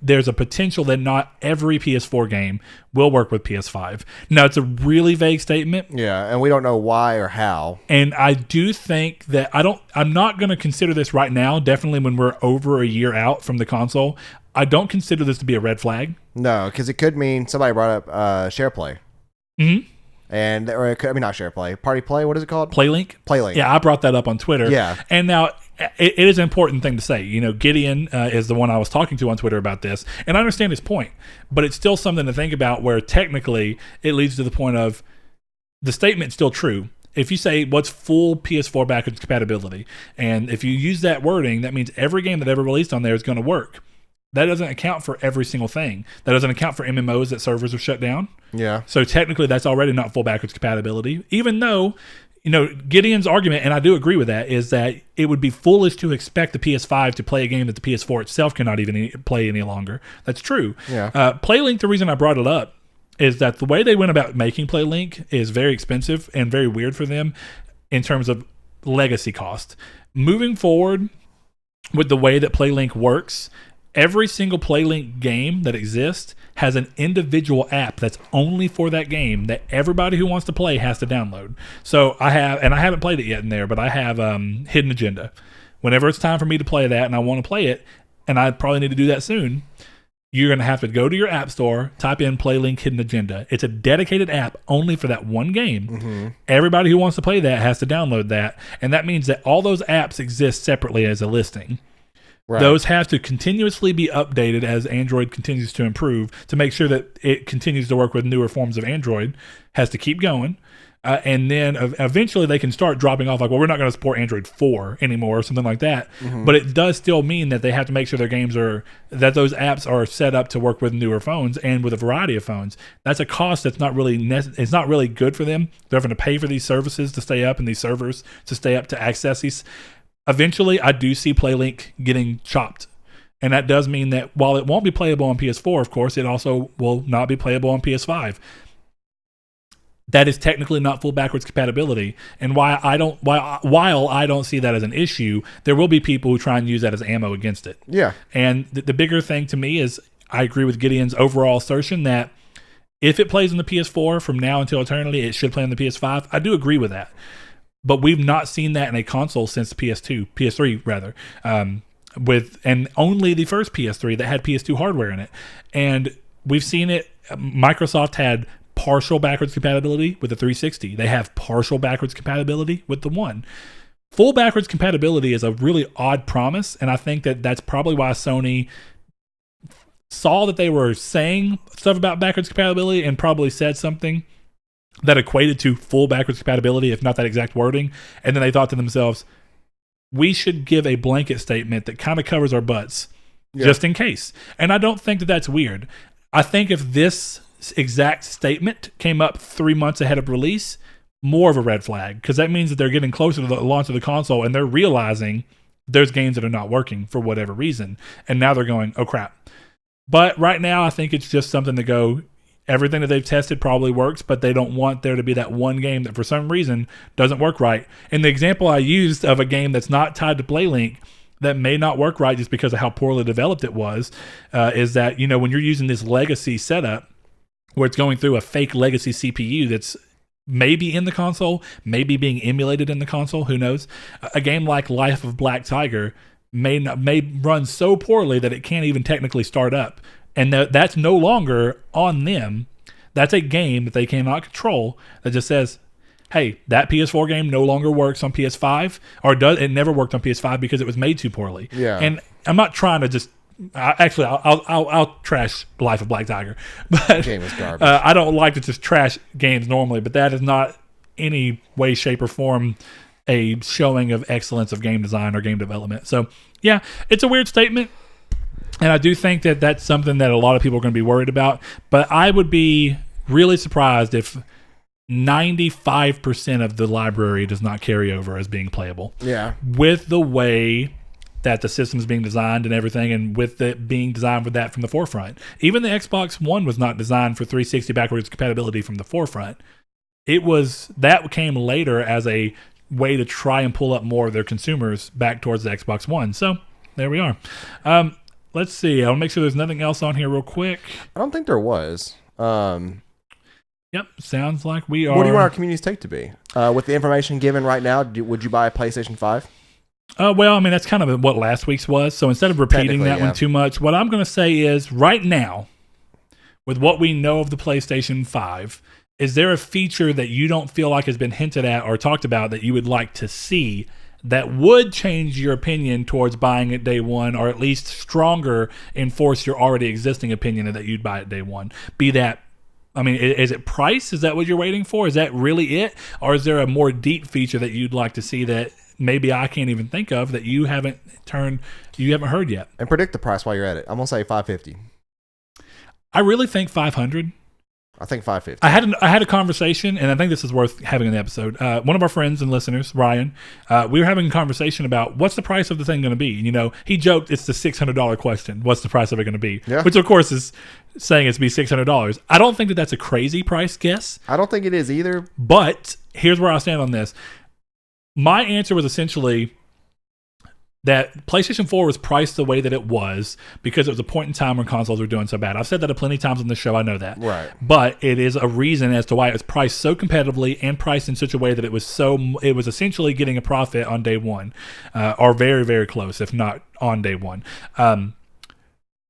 A: there's a potential that not every PS4 game will work with PS5. Now, it's a really vague statement.
B: Yeah, and we don't know why or how.
A: And I do think that I'm not going to consider this right now, definitely when we're over a year out from the console. I don't consider this to be a red flag.
B: No, because it could mean somebody brought up share play.
A: Mm-hmm.
B: And or it could, not share play, party play. What is it called?
A: PlayLink. Yeah, I brought that up on Twitter.
B: Yeah,
A: and now it is an important thing to say. You know, Gideon is the one I was talking to on Twitter about this, and I understand his point, but it's still something to think about. Where technically it leads to the point of the statement's still true. If you say what's full PS4 backwards compatibility, and if you use that wording, that means every game that ever released on there is going to work. That doesn't account for every single thing. That doesn't account for MMOs that servers are shut down.
B: Yeah.
A: So technically, that's already not full backwards compatibility. Even though, you know, Gideon's argument, and I do agree with that, is that it would be foolish to expect the PS5 to play a game that the PS4 itself cannot even play any longer. That's true.
B: Yeah.
A: PlayLink, the reason I brought it up is that the way they went about making PlayLink is very expensive and very weird for them in terms of legacy cost. Moving forward with the way that PlayLink works, every single PlayLink game that exists has an individual app that's only for that game that everybody who wants to play has to download. So I haven't played it yet in there, but I have Hidden Agenda. Whenever it's time for me to play that and I want to play it, and I probably need to do that soon, you're going to have to go to your app store, type in PlayLink Hidden Agenda. It's a dedicated app only for that one game. Mm-hmm. Everybody who wants to play that has to download that, and that means that all those apps exist separately as a listing. Right. Those have to continuously be updated as Android continues to improve to make sure that it continues to work with newer forms of Android. Has to keep going. And then eventually they can start dropping off, like, well, we're not going to support Android 4 anymore or something like that. Mm-hmm. But it does still mean that they have to make sure their games that those apps are set up to work with newer phones and with a variety of phones. That's a cost that's not really it's not really good for them. They're having to pay for these services to stay up and these servers to stay up to access these. Eventually, I do see PlayLink getting chopped. And that does mean that while it won't be playable on PS4, of course, it also will not be playable on PS5. That is technically not full backwards compatibility. And while I don't see that as an issue, there will be people who try and use that as ammo against it.
B: Yeah.
A: And the bigger thing to me is I agree with Gideon's overall assertion that if it plays on the PS4 from now until eternity, it should play on the PS5. I do agree with that. But we've not seen that in a console since the PS3 rather, and only the first PS3 that had PS2 hardware in it. And we've seen it. Microsoft had partial backwards compatibility with the 360. They have partial backwards compatibility with the One. Full backwards compatibility is a really odd promise, and I think that that's probably why Sony saw that they were saying stuff about backwards compatibility and probably said something that equated to full backwards compatibility, if not that exact wording. And then they thought to themselves, we should give a blanket statement that kind of covers our butts just in case. And I don't think that that's weird. I think if this exact statement came up 3 months ahead of release, more of a red flag, because that means that they're getting closer to the launch of the console and they're realizing there's games that are not working for whatever reason. And now they're going, oh crap. But right now, I think it's just something to go, everything that they've tested probably works, but they don't want there to be that one game that for some reason doesn't work right. And the example I used of a game that's not tied to PlayLink that may not work right just because of how poorly developed it was, is that, you know, when you're using this legacy setup where it's going through a fake legacy CPU that's maybe in the console, maybe being emulated in the console, who knows? A game like Life of Black Tiger may run so poorly that it can't even technically start up. And that's no longer on them. That's a game that they cannot control that just says, hey, that PS4 game no longer works on PS5, or it never worked on PS5 because it was made too poorly.
B: Yeah.
A: And I'm not trying to just I'll trash Life of Black Tiger, but
B: game was garbage.
A: I don't like to just trash games normally, but that is not any way, shape, or form a showing of excellence of game design or game development. So yeah, it's a weird statement. And I do think that that's something that a lot of people are going to be worried about. But I would be really surprised if 95% of the library does not carry over as being playable.
B: Yeah. With
A: the way that the system is being designed and everything, and with it being designed with that from the forefront. Even the Xbox One was not designed for 360 backwards compatibility from the forefront. That came later as a way to try and pull up more of their consumers back towards the Xbox One. So there we are. Let's see. I'll make sure there's nothing else on here real quick.
B: I don't think there was.
A: Yep. Sounds like we are.
B: What do you want our community's take to be? With the information given right now, would you buy a PlayStation 5?
A: Well, I mean, that's kind of what last week's was. So instead of repeating that one too much, what I'm going to say is right now, with what we know of the PlayStation 5, is there a feature that you don't feel like has been hinted at or talked about that you would like to see that would change your opinion towards buying it day one, or at least stronger enforce your already existing opinion that you'd buy it day one? Be that, I mean, is it price? Is that what you're waiting for? Is that really it? Or is there a more deep feature that you'd like to see that maybe I can't even think of that you haven't heard yet?
B: And predict the price while you're at it. I'm going to say $550.
A: I really think $500.
B: I think $550.
A: I had a conversation, and I think this is worth having in the episode. One of our friends and listeners, Ryan, we were having a conversation about what's the price of the thing going to be. You know, he joked it's the $600 question. What's the price of it going to be?
B: Yeah.
A: Which, of course, is saying it's be $600. I don't think that that's a crazy price guess.
B: I don't think it is either.
A: But here's where I stand on this. My answer was essentially that PlayStation 4 was priced the way that it was because it was a point in time when consoles were doing so bad. I've said that plenty of times on the show. I know that.
B: Right.
A: But it is a reason as to why it was priced so competitively and priced in such a way that it was essentially getting a profit on day one, or very, very close, if not on day one.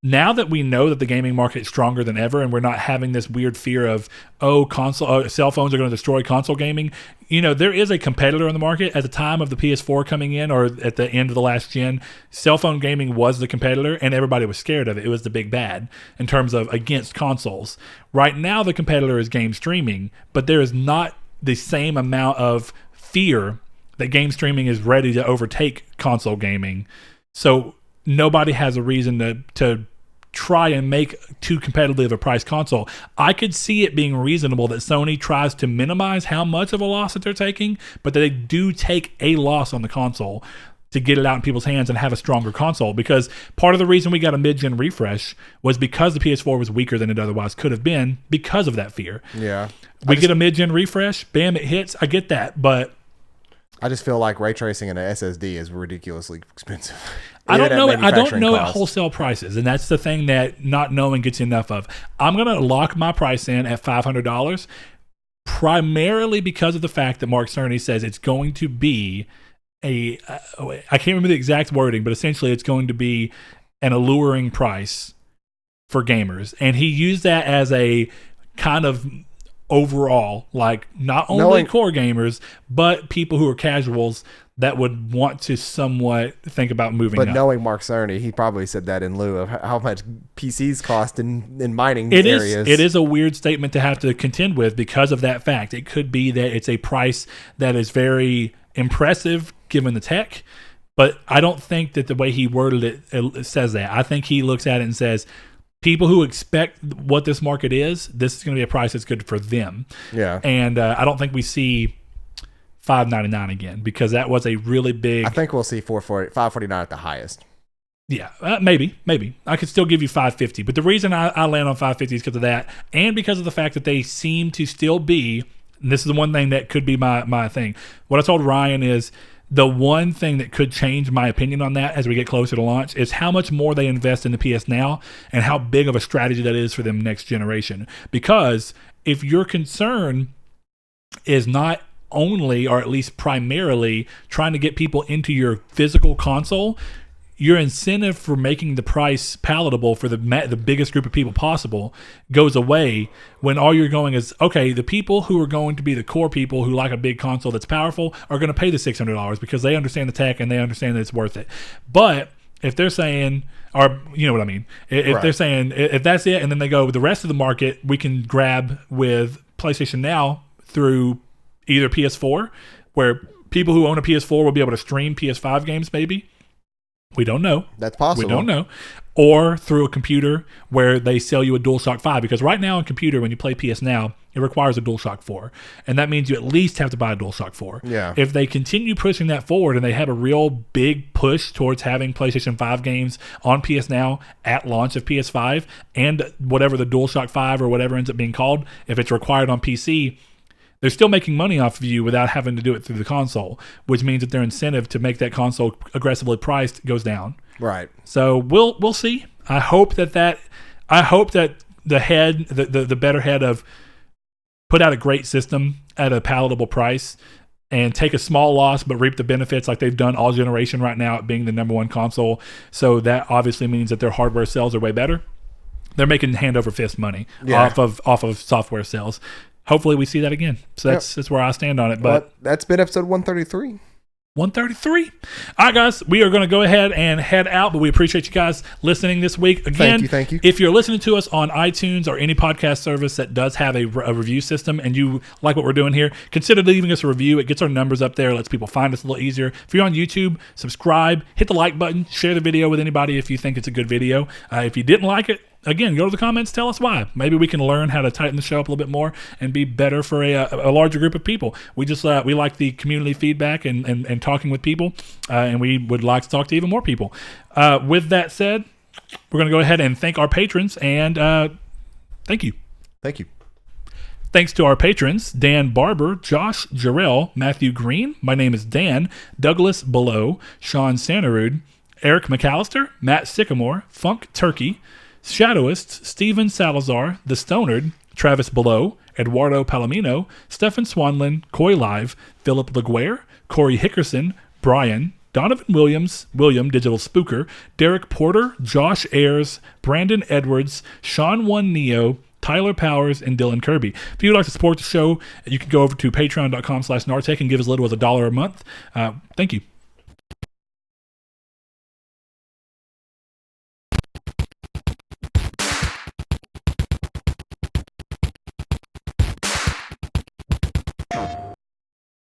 A: Now that we know that the gaming market is stronger than ever, and we're not having this weird fear of, cell phones are going to destroy console gaming, you know, there is a competitor in the market. At the time of the PS4 coming in, or at the end of the last gen, cell phone gaming was the competitor, and everybody was scared of it. It was the big bad in terms of against consoles. Right now, the competitor is game streaming, but there is not the same amount of fear that game streaming is ready to overtake console gaming. So nobody has a reason to try and make too competitive a price console. I could see it being reasonable that Sony tries to minimize how much of a loss that they're taking, but that they do take a loss on the console to get it out in people's hands and have a stronger console. Because part of the reason we got a mid-gen refresh was because the PS4 was weaker than it otherwise could have been because of that fear.
B: Yeah.
A: We get a mid-gen refresh, bam, it hits. I get that, but
B: I just feel like ray tracing in an SSD is ridiculously expensive.
A: I don't know at wholesale prices, and that's the thing that not knowing gets enough of. I'm going to lock my price in at $500, primarily because of the fact that Mark Cerny says it's going to be I can't remember the exact wording, but essentially it's going to be an alluring price for gamers. And he used that as a kind of overall, like not only core gamers, but people who are casuals that would want to somewhat think about moving up.
B: But knowing Mark Cerny, he probably said that in lieu of how much PCs cost in mining areas.
A: It is a weird statement to have to contend with because of that fact. It could be that it's a price that is very impressive given the tech, but I don't think that the way he worded it says that. I think he looks at it and says, people who expect what this market is, this is going to be a price that's good for them.
B: Yeah.
A: And I don't think we see $599 again, because that was a really big...
B: I think we'll see $549 at the highest.
A: Yeah, maybe. I could still give you 550, but the reason I land on 550 is because of that, and because of the fact that they seem to still be, and this is the one thing that could be my thing. What I told Ryan is the one thing that could change my opinion on that as we get closer to launch is how much more they invest in the PS Now and how big of a strategy that is for them next generation. Because if your concern is not only, or at least primarily, trying to get people into your physical console, your incentive for making the price palatable for the biggest group of people possible goes away when all you're going is, okay, the people who are going to be the core people who like a big console that's powerful are going to pay the $600 because they understand the tech and they understand that it's worth it. But if they're saying, or you know what I mean, if they're saying, if that's it, and then they go, the rest of the market we can grab with PlayStation Now through either PS4, where people who own a PS4 will be able to stream PS5 games maybe. We don't know.
B: That's possible.
A: We don't know. Or through a computer where they sell you a Dualshock 5. Because right now on computer, when you play PS Now, it requires a Dualshock 4. And that means you at least have to buy a Dualshock 4.
B: Yeah.
A: If they continue pushing that forward and they have a real big push towards having PlayStation 5 games on PS Now at launch of PS5 and whatever the Dualshock 5 or whatever ends up being called, if it's required on PC, they're still making money off of you without having to do it through the console, which means that their incentive to make that console aggressively priced goes down.
B: Right.
A: So we'll see. I hope that the head, the better head of put out a great system at a palatable price and take a small loss but reap the benefits like they've done all generation right now at being the number one console. So that obviously means that their hardware sales are way better. They're making hand over fist money off of software sales. Hopefully we see that again. So that's where I stand on it. But
B: that's been episode 133.
A: 133. All right, guys, we are going to go ahead and head out, but we appreciate you guys listening this week. Again,
B: thank you.
A: If you're listening to us on iTunes or any podcast service that does have a review system and you like what we're doing here, consider leaving us a review. It gets our numbers up there, lets people find us a little easier. If you're on YouTube, subscribe, hit the like button, share the video with anybody if you think it's a good video. If you didn't like it, again, go to the comments, tell us why. Maybe we can learn how to tighten the show up a little bit more and be better for a larger group of people. We just we like the community feedback and talking with people, and we would like to talk to even more people. With that said, we're going to go ahead and thank our patrons, and thank you.
B: Thank you.
A: Thanks to our patrons, Dan Barber, Josh Jarrell, Matthew Green, my name is Dan, Douglas Below, Sean Santarud, Eric McAllister, Matt Sycamore, Funk Turkey, Shadowist, Steven Salazar, The Stonard, Travis Below, Eduardo Palomino, Stefan Swanlin, Coy Live, Philip Laguerre, Corey Hickerson, Brian, Donovan Williams, William Digital Spooker, Derek Porter, Josh Ayers, Brandon Edwards, Sean One Neo, Tyler Powers, and Dylan Kirby. If you'd like to support the show, you can go over to patreon.com/Nartech and give as little as $1 a month. Thank you.